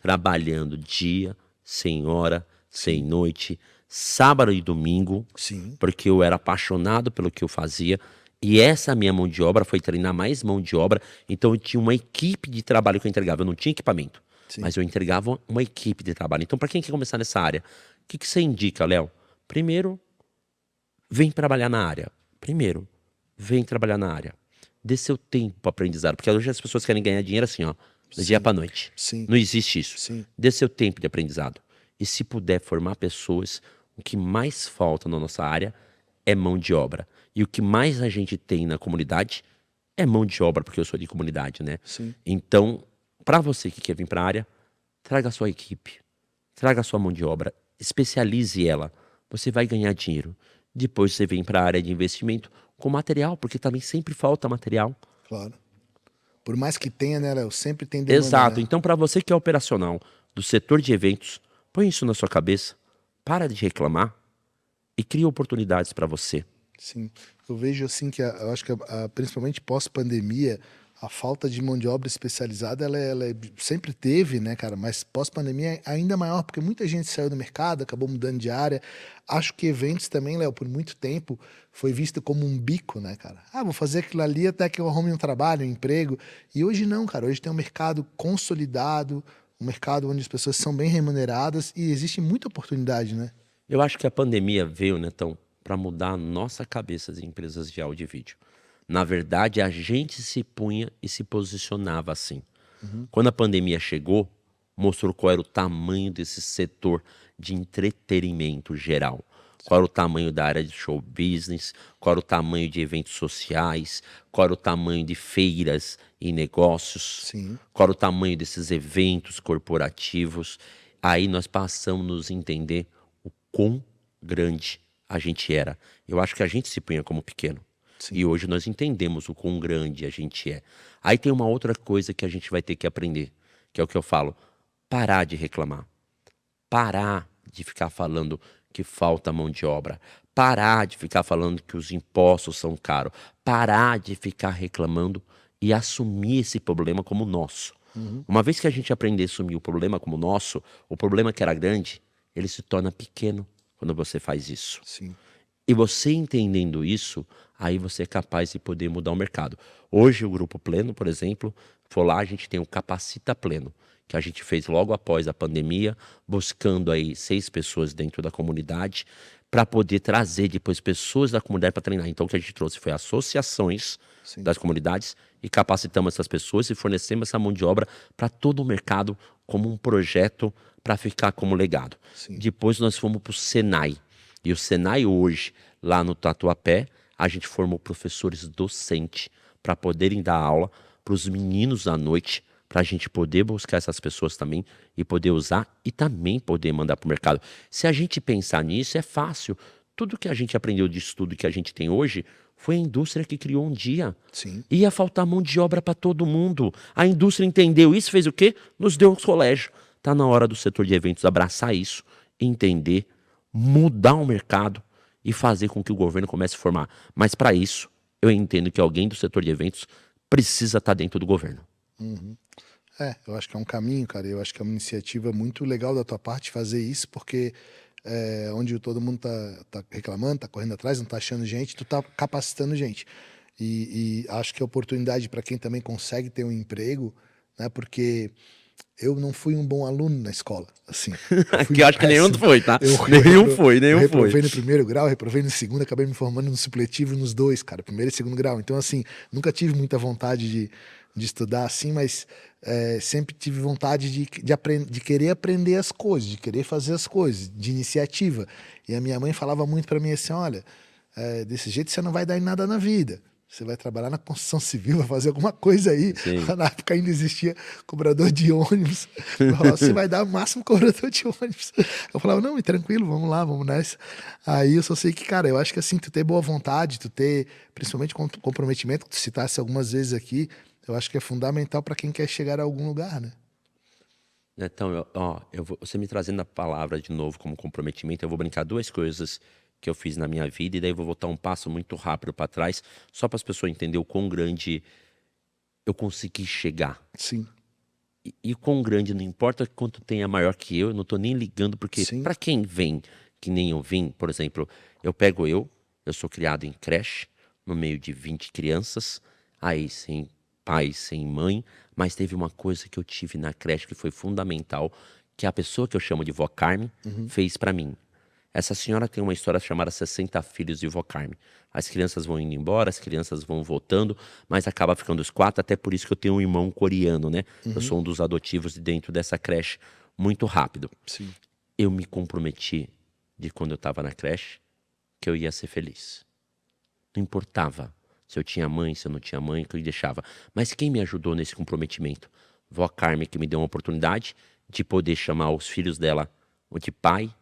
trabalhando dia, sem hora, sem noite, sábado e domingo, Sim. porque eu era apaixonado pelo que eu fazia. E essa minha mão de obra foi treinar mais mão de obra. Então eu tinha uma equipe de trabalho que eu entregava. Eu não tinha equipamento, Sim. mas eu entregava uma equipe de trabalho. Então, para quem quer começar nessa área, o que você indica, Léo? Primeiro, vem trabalhar na área. Primeiro, vem trabalhar na área. Dê seu tempo para aprendizado. Porque hoje as pessoas querem ganhar dinheiro assim, ó, do dia para noite. Sim. Não existe isso. Sim. Dê seu tempo de aprendizado. E se puder formar pessoas, o que mais falta na nossa área é mão de obra. E o que mais a gente tem na comunidade é mão de obra, porque eu sou de comunidade, né? Sim. Então, para você que quer vir para a área, traga a sua equipe. Traga a sua mão de obra. Especialize ela. Você vai ganhar dinheiro. Depois você vem para a área de investimento com material, porque também sempre falta material. Claro. Por mais que tenha, né, Léo? Sempre tem demanda. Exato. Né? Então, para você que é operacional do setor de eventos, põe isso na sua cabeça, para de reclamar e cria oportunidades para você. Sim. Eu vejo assim que eu acho que principalmente pós-pandemia, a falta de mão de obra especializada, ela sempre teve, né, cara? Mas pós-pandemia é ainda maior, porque muita gente saiu do mercado, acabou mudando de área. Acho que eventos também, Léo, por muito tempo, foi visto como um bico, né, cara? Vou fazer aquilo ali até que eu arrume um trabalho, um emprego. E hoje não, cara. Hoje tem um mercado consolidado, um mercado onde as pessoas são bem remuneradas e existe muita oportunidade, né? Eu acho que a pandemia veio, Netão, para mudar a nossa cabeça de empresas de áudio e vídeo. Na verdade, a gente se punha e se posicionava assim. Quando a pandemia chegou, mostrou qual era o tamanho desse setor de entretenimento geral. Qual era o tamanho da área de show business, qual era o tamanho de eventos sociais, qual era o tamanho de feiras e negócios, Sim. qual era o tamanho desses eventos corporativos. Aí nós passamos a nos entender o quão grande a gente era. Eu acho que a gente se punha como pequeno. Sim. E hoje nós entendemos o quão grande a gente é. Aí tem uma outra coisa que a gente vai ter que aprender, que é o que eu falo. Parar de reclamar. Parar de ficar falando que falta mão de obra. Parar de ficar falando que os impostos são caros. Parar de ficar reclamando e assumir esse problema como nosso. Uma vez que a gente aprender a assumir o problema como nosso, o problema que era grande, ele se torna pequeno quando você faz isso. Sim. E você entendendo isso, aí você é capaz de poder mudar o mercado. Hoje o Grupo Pleno, por exemplo, lá a gente tem o Capacita Pleno, que a gente fez logo após a pandemia, buscando aí 6 pessoas dentro da comunidade, para poder trazer depois pessoas da comunidade para treinar. Então o que a gente trouxe foi associações Sim. das comunidades e capacitamos essas pessoas e fornecemos essa mão de obra para todo o mercado como um projeto para ficar como legado. Sim. Depois nós fomos para o Senai. E o Senai hoje, lá no Tatuapé, a gente formou professores docentes para poderem dar aula para os meninos à noite, para a gente poder buscar essas pessoas também e poder usar e também poder mandar para o mercado. Se a gente pensar nisso, é fácil. Tudo que a gente aprendeu de estudo que a gente tem hoje foi a indústria que criou um dia. Sim. Ia faltar mão de obra para todo mundo. A indústria entendeu isso, fez o quê? Nos deu os colégios. Está na hora do setor de eventos abraçar isso entender, mudar o mercado e fazer com que o governo comece a formar. Mas para isso, eu entendo que alguém do setor de eventos precisa estar dentro do governo. Uhum. Eu acho que é um caminho, cara. Eu acho que é uma iniciativa muito legal da tua parte fazer isso, porque onde todo mundo tá reclamando, tá correndo atrás, não tá achando gente, tu tá capacitando gente. E acho que é oportunidade para quem também consegue ter um emprego, né? Porque eu não fui um bom aluno na escola, assim. Eu fui Que eu acho que nenhum péssimo. foi, tá? Eu Nenhum foi, eu nenhum foi. reprovei no primeiro grau, reprovei no segundo, acabei me formando no supletivo nos dois, cara, primeiro e segundo grau. Então, assim, nunca tive muita vontade de estudar assim, mas sempre tive vontade de querer aprender as coisas, de querer fazer as coisas, de iniciativa. E a minha mãe falava muito para mim assim: olha, desse jeito você não vai dar em nada na vida. Você vai trabalhar na construção civil, vai fazer alguma coisa aí. Sim. Na época ainda existia cobrador de ônibus. Eu falava, você vai dar o máximo cobrador de ônibus. Eu falava, não, tranquilo, vamos lá, vamos nessa. Aí eu só sei que, cara, eu acho que assim, tu ter boa vontade, tu ter principalmente comprometimento, que tu citasse algumas vezes aqui, eu acho que é fundamental para quem quer chegar a algum lugar, né? Então, você me trazendo a palavra de novo como comprometimento, eu vou brincar duas coisas que eu fiz na minha vida e daí eu vou voltar um passo muito rápido para trás, só para as pessoas entenderem o quão grande eu consegui chegar. Sim. E quão grande, não importa quanto tenha maior que eu não tô nem ligando, porque Sim. para quem vem, que nem eu vim, por exemplo, eu sou criado em creche, no meio de 20 crianças, aí sem pai, sem mãe, mas teve uma coisa que eu tive na creche que foi fundamental, que a pessoa que eu chamo de vó Carmen fez para mim. Essa senhora tem uma história chamada 60 Filhos de Vó Carmen. As crianças vão indo embora, as crianças vão voltando, mas acaba ficando os 4, até por isso que eu tenho um irmão coreano, né? Eu sou um dos adotivos dentro dessa creche, muito rápido. Sim. Eu me comprometi de quando eu estava na creche, que eu ia ser feliz. Não importava se eu tinha mãe, se eu não tinha mãe, que eu deixava. Mas quem me ajudou nesse comprometimento? Vó Carmen, que me deu uma oportunidade de poder chamar os filhos dela de pai,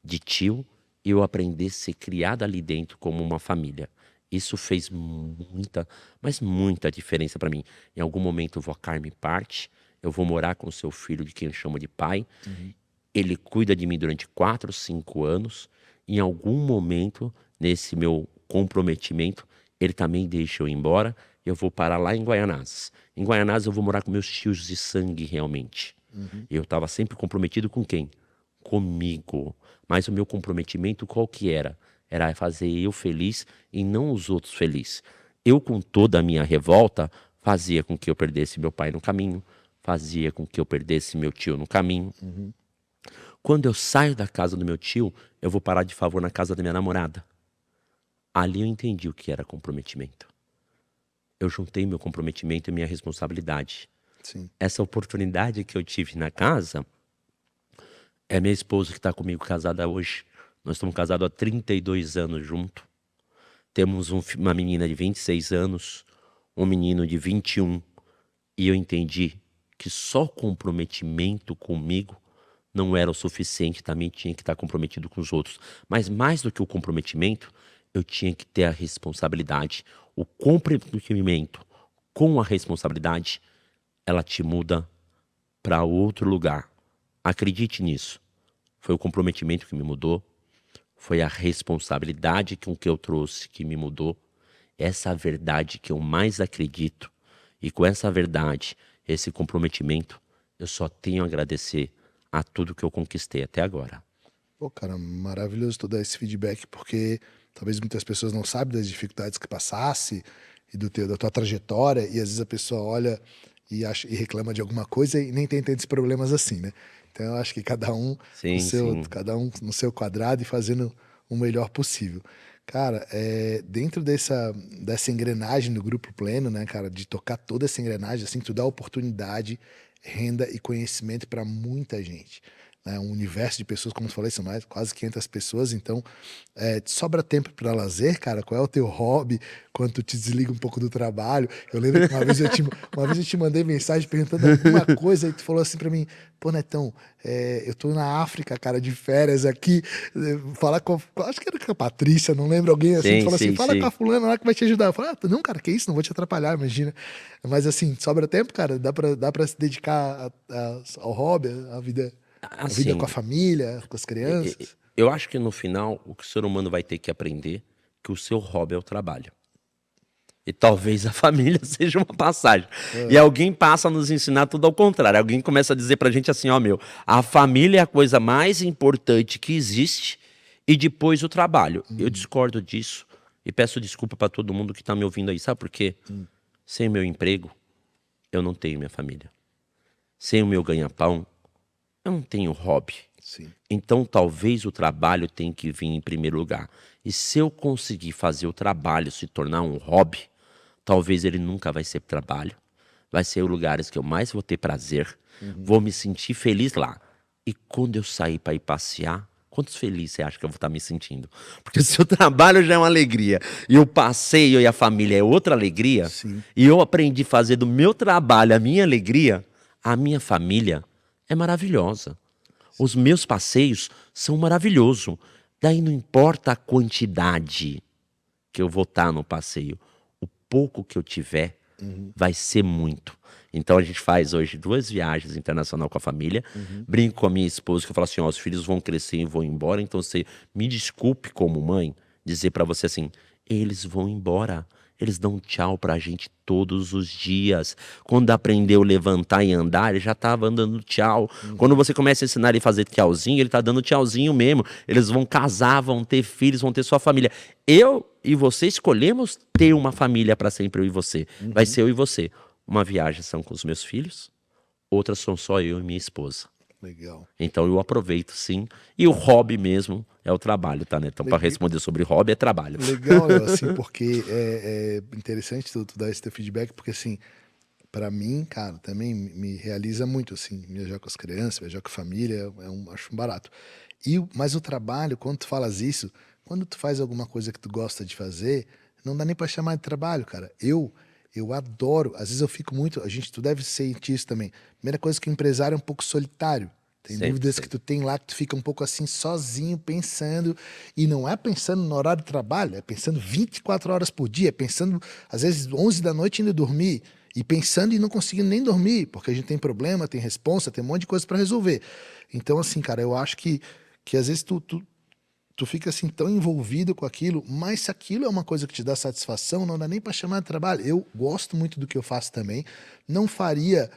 de tio, e eu aprender a ser criada ali dentro como uma família. Isso fez muita, mas muita diferença para mim. Em algum momento, vó Carmen parte, eu vou morar com o seu filho, de quem eu chamo de pai. Ele cuida de mim durante 4, 5 anos. Em algum momento, nesse meu comprometimento, ele também deixa eu ir embora. Eu vou parar lá em Guaianazes. Em Guaianazes eu vou morar com meus tios de sangue realmente. Eu estava sempre comprometido com quem? Comigo. Mas o meu comprometimento qual que era? Era fazer eu feliz e não os outros felizes. Eu, com toda a minha revolta, fazia com que eu perdesse meu pai no caminho, fazia com que eu perdesse meu tio no caminho. Quando eu saio da casa do meu tio, eu vou parar de favor na casa da minha namorada. Ali eu entendi o que era comprometimento. Eu juntei meu comprometimento e minha responsabilidade. Sim. Essa oportunidade que eu tive na casa é minha esposa que está comigo casada hoje. Nós estamos casados há 32 anos juntos. Temos uma menina de 26 anos, um menino de 21. E eu entendi que só comprometimento comigo não era o suficiente, também tinha que estar comprometido com os outros. Mas mais do que o comprometimento, eu tinha que ter a responsabilidade. O comprometimento com a responsabilidade, ela te muda para outro lugar. Acredite nisso. Foi o comprometimento que me mudou. Foi a responsabilidade com que eu trouxe que me mudou. Essa é a verdade que eu mais acredito. E com essa verdade, esse comprometimento, eu só tenho a agradecer a tudo que eu conquistei até agora. Pô, cara, maravilhoso tu dar esse feedback, porque talvez muitas pessoas não sabem das dificuldades que passasse e da tua trajetória, e às vezes a pessoa olha e reclama de alguma coisa e nem tem tantos problemas assim, né? Então eu acho que cada um Sim. cada um no seu quadrado e fazendo o melhor possível. Cara, dentro dessa engrenagem do Grupo Pleno, né, cara, de tocar toda essa engrenagem, assim, tu dá oportunidade, renda e conhecimento para muita gente. Né? Um universo de pessoas, como eu falei, são mais quase 500 pessoas, então sobra tempo para lazer, cara? Qual é o teu hobby? Quando tu te desliga um pouco do trabalho? Eu lembro que uma vez eu te mandei mensagem perguntando alguma coisa e tu falou assim para mim, pô, Netão, eu tô na África, cara, de férias aqui, falar com, acho que era com a Patrícia, não lembro, alguém assim, tu falou assim, fala com a fulana lá que vai te ajudar. Eu falei, não, cara, que isso, não vou te atrapalhar, imagina. Mas assim, sobra tempo, cara, dá pra se dedicar ao hobby, à vida. A vida com Assim, a família, com as crianças? eu acho que no final, o que o ser humano vai ter que aprender, que o seu hobby é o trabalho. E talvez a família seja uma passagem. E alguém passa a nos ensinar tudo ao contrário. Alguém começa a dizer pra gente assim, ó, meu, a família é a coisa mais importante que existe e depois o trabalho. Eu discordo disso e peço desculpa pra todo mundo que tá me ouvindo aí. Sabe por quê? Sem meu emprego, eu não tenho minha família. Sem o meu ganha-pão, eu não tenho hobby. Sim. Então, talvez o trabalho tenha que vir em primeiro lugar. E se eu conseguir fazer o trabalho se tornar um hobby, talvez ele nunca vai ser trabalho. Vai ser os lugares que eu mais vou ter prazer. Vou me sentir feliz lá. E quando eu sair para ir passear, quantos felizes você acha que eu vou estar me sentindo? Porque se o trabalho já é uma alegria e o passeio e a família é outra alegria, Sim. e eu aprendi a fazer do meu trabalho a minha alegria, a minha família é maravilhosa. Os meus passeios são maravilhosos. Daí não importa a quantidade que eu vou estar no passeio. O pouco que eu tiver vai ser muito. Então a gente faz hoje 2 viagens internacionais com a família. Brinco com a minha esposa que eu falo assim, ó, os filhos vão crescer e vão embora, então você me desculpe como mãe dizer pra você assim, eles vão embora. Eles dão tchau pra gente todos os dias. Quando aprendeu a levantar e andar, ele já tava andando tchau. Quando você começa a ensinar ele a fazer tchauzinho, ele tá dando tchauzinho mesmo. Eles vão casar, vão ter filhos, vão ter sua família. Eu e você escolhemos ter uma família pra sempre, eu e você. Vai ser eu e você. Uma viagem são com os meus filhos, outras são só eu e minha esposa. Legal. Então eu aproveito sim. E o hobby mesmo é o trabalho, tá, né? Então, para Legal. responder sobre hobby, é trabalho. Legal, Léo, assim, porque é interessante tu dar esse teu feedback, porque assim, pra mim, cara, também me realiza muito, assim, viajar com as crianças, viajar com a família, acho um barato. Mas o trabalho, quando tu falas isso, quando tu faz alguma coisa que tu gosta de fazer, não dá nem pra chamar de trabalho, cara. Eu adoro, às vezes eu fico muito, tu deve sentir isso também. Primeira coisa que o empresário é um pouco solitário. Tem Sempre, dúvidas que sempre. tu tem lá que tu fica um pouco assim sozinho pensando, e não é pensando no horário de trabalho, é pensando 24 horas por dia, é pensando às vezes 11 da noite indo dormir, e pensando e não conseguindo nem dormir, porque a gente tem problema, tem responsa, tem um monte de coisa para resolver. Então assim, cara, eu acho que às vezes tu fica assim tão envolvido com aquilo, mas se aquilo é uma coisa que te dá satisfação, não dá nem para chamar de trabalho. Eu gosto muito do que eu faço também, não faria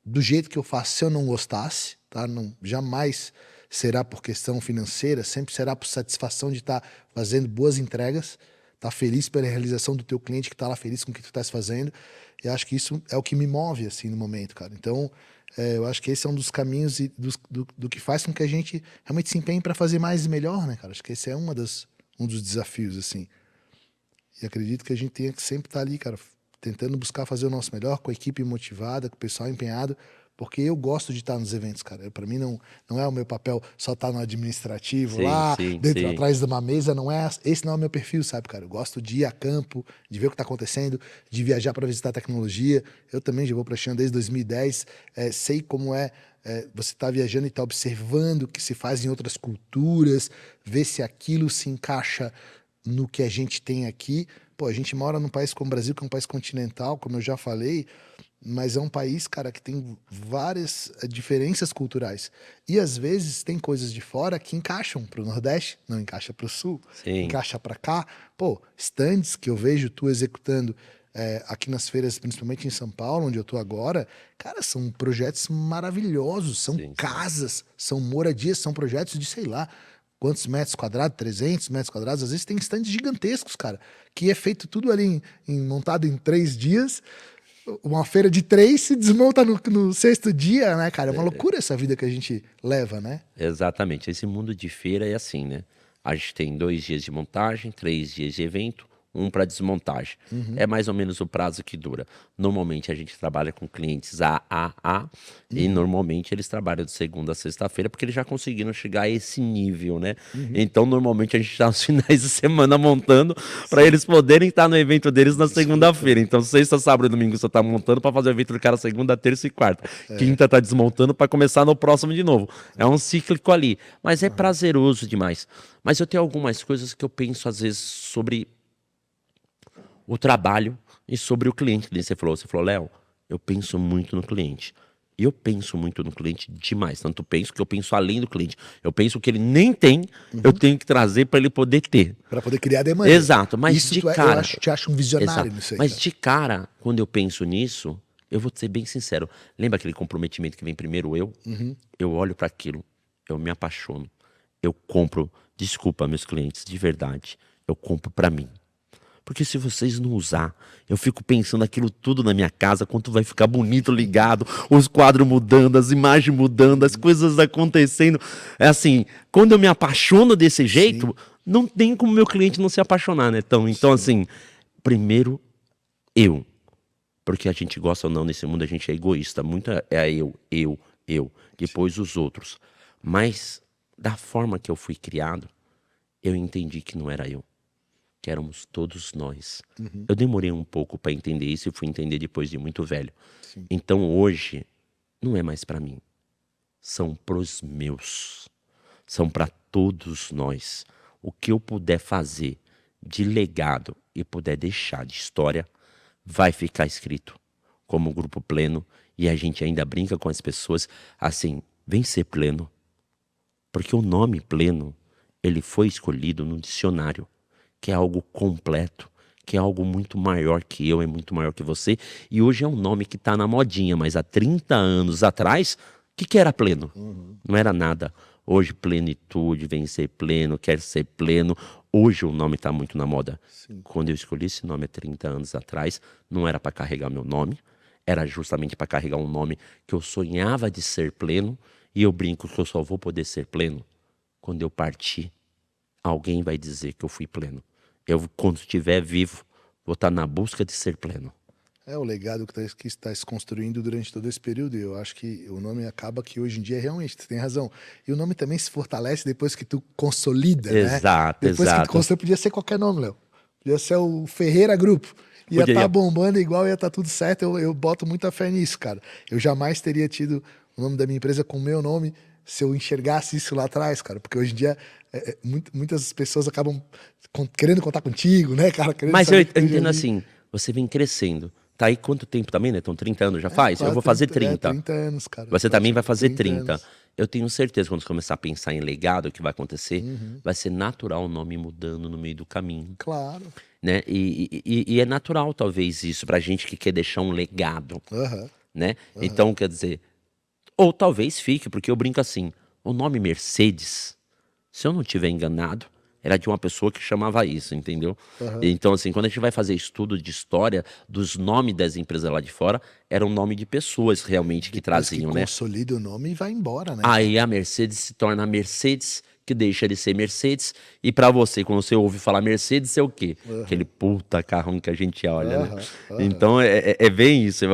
do jeito que eu faço se eu não gostasse, tá? Não, jamais será por questão financeira, sempre será por satisfação de estar fazendo boas entregas, tá feliz pela realização do teu cliente que está lá feliz com o que tu estás fazendo. E acho que isso é o que me move assim no momento, cara. Então, eu acho que esse é um dos caminhos do que faz com que a gente realmente se empenhe para fazer mais e melhor, né, cara? Acho que esse é um dos desafios, assim. E acredito que a gente tenha que sempre estar ali, cara, tentando buscar fazer o nosso melhor, com a equipe motivada, com o pessoal empenhado, porque eu gosto de estar nos eventos, cara. Para mim não é o meu papel só estar no administrativo Sim, lá, sim, dentro, sim. atrás de uma mesa, esse não é o meu perfil, sabe, cara? Eu gosto de ir a campo, de ver o que está acontecendo, de viajar para visitar a tecnologia. Eu também já vou para a China desde 2010, sei como você está viajando e está observando o que se faz em outras culturas, ver se aquilo se encaixa no que a gente tem aqui. Pô, a gente mora num país como o Brasil, que é um país continental, como eu já falei, mas é um país, cara, que tem várias diferenças culturais. E às vezes tem coisas de fora que encaixam pro Nordeste, não encaixa pro Sul, Sim. encaixa pra cá. Pô, stands que eu vejo tu executando aqui nas feiras, principalmente em São Paulo, onde eu tô agora, cara, são projetos maravilhosos, são Sim, sim. casas, são moradias, são projetos de, sei lá, quantos metros quadrados, 300 metros quadrados, às vezes tem stands gigantescos, cara, que é feito tudo ali montado em 3 dias, uma feira de 3 se desmonta no sexto dia, né, cara? É uma loucura essa vida que a gente leva, né? Exatamente. Esse mundo de feira é assim, né? A gente tem 2 dias de montagem, 3 dias de evento, um para desmontagem. É mais ou menos o prazo que dura. Normalmente a gente trabalha com clientes AAA e normalmente eles trabalham de segunda a sexta-feira porque eles já conseguiram chegar a esse nível, né? Então normalmente a gente está nos finais de semana montando para eles poderem estar no evento deles na segunda-feira. Então sexta, sábado e domingo você está montando para fazer o evento do cara segunda, terça e quarta. Quinta tá desmontando para começar no próximo de novo. É um cíclico ali, mas é prazeroso demais. Mas eu tenho algumas coisas que eu penso às vezes sobre o trabalho e sobre o cliente. Você falou, Léo, eu penso muito no cliente. E eu penso muito no cliente demais. Tanto penso que eu penso além do cliente. Eu penso que ele nem tem, eu tenho que trazer para ele poder ter. Para poder criar demanda. Exato, mas Isso de eu cara... te acho um visionário Exato. nisso aí. Mas Cara. de cara, quando eu penso nisso, eu vou ser bem sincero. Lembra aquele comprometimento que vem primeiro eu? Eu olho para aquilo, eu me apaixono. Eu compro, desculpa meus clientes, de verdade, eu compro para mim. Porque se vocês não usar, eu fico pensando aquilo tudo na minha casa, quanto vai ficar bonito ligado, os quadros mudando, as imagens mudando, as coisas acontecendo. É assim, quando eu me apaixono desse jeito, não tem como meu cliente não se apaixonar, né? Então assim, primeiro eu. Porque a gente gosta ou não nesse mundo, a gente é egoísta. Muito é eu. Depois os outros. Mas da forma que eu fui criado, eu entendi que não era eu. Que éramos todos nós. Eu demorei um pouco para entender isso e fui entender depois de muito velho. Sim. Então hoje, não é mais para mim. São pros meus. São para todos nós. O que eu puder fazer de legado e puder deixar de história, vai ficar escrito como Grupo Pleno. E a gente ainda brinca com as pessoas assim, vem ser pleno. Porque o nome Pleno, ele foi escolhido no dicionário, que é algo completo, que é algo muito maior que eu, é muito maior que você. E hoje é um nome que está na modinha, mas há 30 anos atrás, o que era pleno? Não era nada. Hoje, plenitude, vem ser pleno, quer ser pleno. Hoje o nome está muito na moda. Sim. Quando eu escolhi esse nome há 30 anos atrás, não era para carregar meu nome, era justamente para carregar um nome que eu sonhava de ser pleno, e eu brinco que eu só vou poder ser pleno quando eu partir. Alguém vai dizer que eu fui pleno. Eu, quando estiver vivo, vou estar na busca de ser pleno. É o legado que está se construindo durante todo esse período. E eu acho que o nome acaba que hoje em dia realmente, você tem razão. E o nome também se fortalece depois que tu consolida, né? Exato, Depois que tu exato. consolida, podia ser qualquer nome, Léo. Podia ser o Ferreira Grupo. Ia Podia. estar bombando igual, ia estar tudo certo. Eu boto muita fé nisso, cara. Eu jamais teria tido o nome da minha empresa com o meu nome se eu enxergasse isso lá atrás, cara. Porque hoje em dia, muitas pessoas acabam querendo contar contigo, né, cara? Querendo Mas eu saber que esteja entendo ali. assim, você vem crescendo. Tá aí quanto tempo também, né? Então 30 anos já faz? Eu Quase vou fazer 30, 30. 30 anos, cara. Você também vai fazer 30 30. anos. Eu tenho certeza, quando você começar a pensar em legado, o que vai acontecer, vai ser natural o nome mudando no meio do caminho. Claro. Né? E é natural, talvez, isso, pra gente que quer deixar um legado. Aham. Né? Então, quer dizer, ou talvez fique, porque eu brinco assim, o nome Mercedes, se eu não tiver enganado, era de uma pessoa que chamava isso, entendeu? Então, assim, quando a gente vai fazer estudo de história dos nomes das empresas lá de fora, era um nome de pessoas realmente que Depois traziam, que né? consolida o nome e vai embora, né? Aí a Mercedes se torna Mercedes, que deixa de ser Mercedes. E pra você, quando você ouve falar Mercedes, é o quê? Aquele puta carrão que a gente olha, né? Então é bem isso.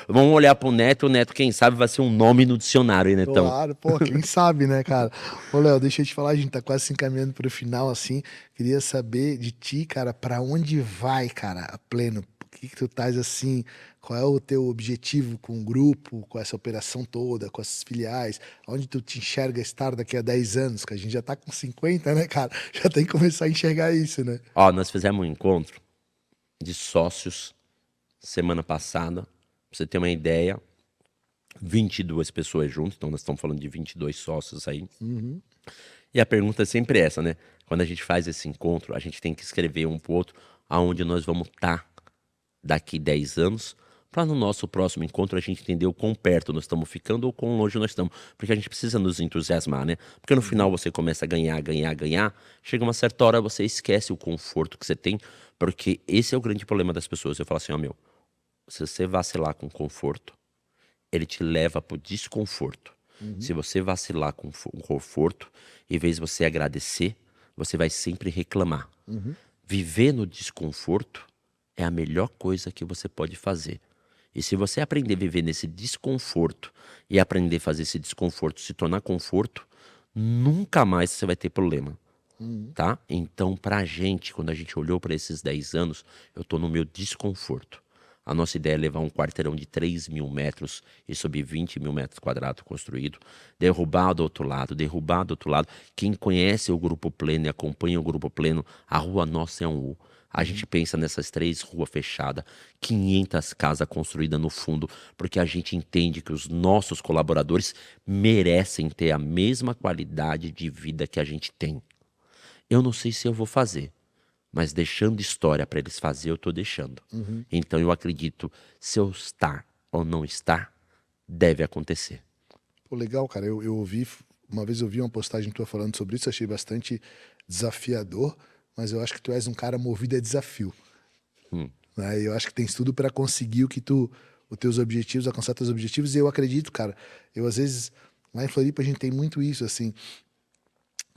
Vamos olhar pro Neto, o Neto, quem sabe, vai ser um nome no dicionário, hein, Netão? Claro, pô, quem sabe, né, cara? Ô, Léo, deixa eu te falar, a gente tá quase se encaminhando pro final, assim. Queria saber de ti, cara, pra onde vai, cara, a Pleno? O que tu estás assim? Qual é o teu objetivo com o grupo, com essa operação toda, com essas filiais? Onde tu te enxerga estar daqui a 10 anos? Que a gente já tá com 50, né, cara? Já tem que começar a enxergar isso, né? Ó, nós fizemos um encontro de sócios semana passada. Pra você ter uma ideia, 22 pessoas juntas, então nós estamos falando de 22 sócios aí. E a pergunta é sempre essa, né? Quando a gente faz esse encontro, a gente tem que escrever um pro outro aonde nós vamos estar daqui 10 anos, para no nosso próximo encontro a gente entender o quão perto nós estamos ficando ou quão longe nós estamos. Porque a gente precisa nos entusiasmar, né? Porque no final você começa a ganhar, chega uma certa hora você esquece o conforto que você tem, porque esse é o grande problema das pessoas. Eu falo assim, ó, meu, se você vacilar com conforto, ele te leva pro desconforto. Se você vacilar com conforto, em vez de você agradecer, você vai sempre reclamar. Viver no desconforto é a melhor coisa que você pode fazer. E se você aprender a viver nesse desconforto e aprender a fazer esse desconforto se tornar conforto, nunca mais você vai ter problema. Tá? Então, pra gente, quando a gente olhou para esses 10 anos, eu tô no meu desconforto. A nossa ideia é levar um quarteirão de 3 mil metros e subir 20 mil metros quadrados construído, derrubar do outro lado. Quem conhece o Grupo Pleno e acompanha o Grupo Pleno, a rua nossa é um U. A gente pensa nessas 3 ruas fechadas, 500 casas construídas no fundo, porque a gente entende que os nossos colaboradores merecem ter a mesma qualidade de vida que a gente tem. Eu não sei se eu vou fazer, mas deixando história para eles fazer, eu tô deixando. Então eu acredito, se eu estar ou não estar, deve acontecer. Pô, legal, cara. Eu ouvi, uma vez eu vi uma postagem tua falando sobre isso, achei bastante desafiador, mas eu acho que tu és um cara movido a desafio. Né? E eu acho que tens tudo para conseguir os teus objetivos, alcançar teus objetivos, e eu acredito, cara, eu às vezes, lá em Floripa a gente tem muito isso, assim,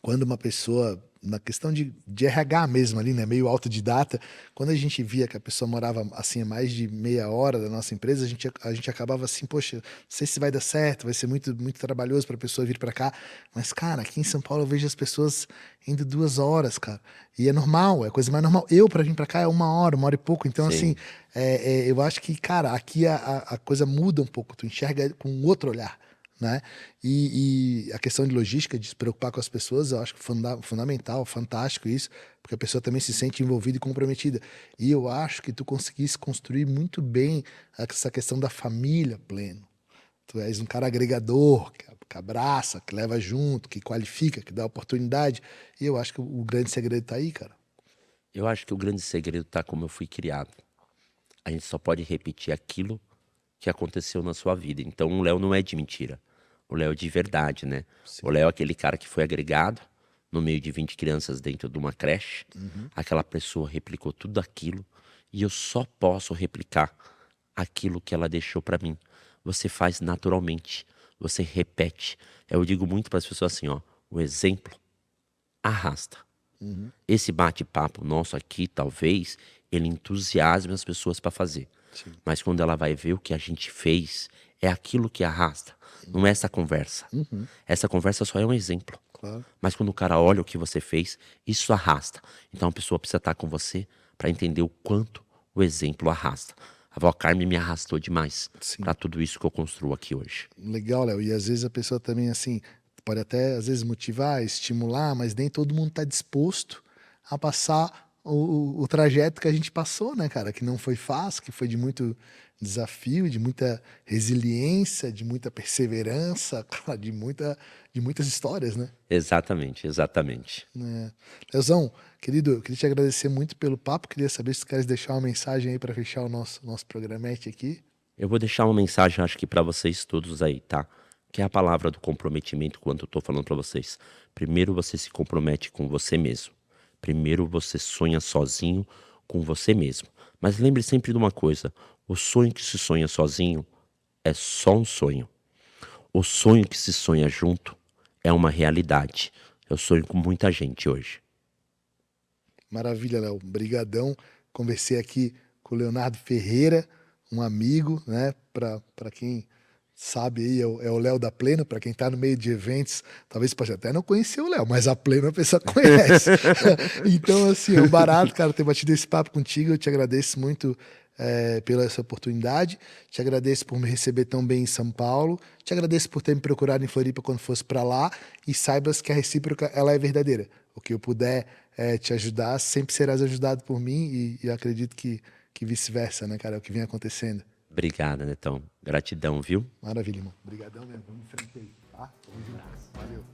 quando uma pessoa, na questão de RH mesmo ali, né, meio autodidata, quando a gente via que a pessoa morava assim a mais de meia hora da nossa empresa, a gente acabava assim, poxa, não sei se vai dar certo, vai ser muito, muito trabalhoso para a pessoa vir para cá, mas cara, aqui em São Paulo eu vejo as pessoas indo 2 horas, cara, e é normal, é a coisa mais normal. Eu para vir para cá é 1 hora e pouco, então assim, Sim, eu acho que, cara, aqui a coisa muda um pouco, tu enxerga com outro olhar, né? E a questão de logística, de se preocupar com as pessoas, eu acho fundamental, fantástico isso, porque a pessoa também se sente envolvida e comprometida. E eu acho que tu conseguisse construir muito bem essa questão da família pleno. Tu és um cara agregador, que abraça, que leva junto, que qualifica, que dá oportunidade. E eu acho que o grande segredo tá aí, cara. eu acho que o grande segredo tá como eu fui criado. A gente só pode repetir aquilo que aconteceu na sua vida. Então o Léo não é de mentira. O Léo é de verdade, né? O Sim. Léo é aquele cara que foi agregado no meio de 20 crianças dentro de uma creche. Aquela pessoa replicou tudo aquilo e eu só posso replicar aquilo que ela deixou pra mim. Você faz naturalmente, você repete. Eu digo muito para as pessoas assim, ó, o exemplo arrasta. Esse bate-papo nosso aqui, talvez, ele entusiasme as pessoas para fazer. Sim. Mas quando ela vai ver o que a gente fez, é aquilo que arrasta. Não é essa conversa. Essa conversa só é um exemplo. Claro. Mas quando o cara olha o que você fez, isso arrasta. Então a pessoa precisa estar com você para entender o quanto o exemplo arrasta. A avó Carmen me arrastou demais Sim. para tudo isso que eu construo aqui hoje. Legal, Léo. E às vezes a pessoa também, assim, pode até, às vezes, motivar, estimular, mas nem todo mundo está disposto a passar o trajeto que a gente passou, né, cara? Que não foi fácil, que foi de muito desafio, de muita resiliência, de muita perseverança, cara, de muitas histórias, né? Exatamente, exatamente. É. Leozão, querido, eu queria te agradecer muito pelo papo. Queria saber se tu queres deixar uma mensagem aí para fechar o nosso programete aqui. Eu vou deixar uma mensagem, acho que para vocês todos aí, tá? Que é a palavra do comprometimento quando eu tô falando para vocês. Primeiro você se compromete com você mesmo. Primeiro você sonha sozinho com você mesmo. Mas lembre sempre de uma coisa: o sonho que se sonha sozinho é só um sonho. O sonho que se sonha junto é uma realidade. Eu sonho com muita gente hoje. Maravilha, Léo. Brigadão. Conversei aqui com o Leonardo Ferreira, um amigo, né? Para quem sabe aí, é o Léo da Pleno. Para quem está no meio de eventos, talvez pode até não conhecer o Léo, mas a Pleno a pessoa conhece. Então, assim, é um barato, cara, ter batido esse papo contigo. Eu te agradeço muito pela essa oportunidade. Te agradeço por me receber tão bem em São Paulo. Te agradeço por ter me procurado em Floripa quando fosse para lá. E saibas que a recíproca, ela é verdadeira. O que eu puder te ajudar, sempre serás ajudado por mim. E eu acredito que vice-versa, né, cara? É o que vem acontecendo. Obrigado, Netão. Gratidão, viu? Maravilha, irmão. Obrigadão mesmo. Vamos em frente aí, tá? Tamo junto. Valeu.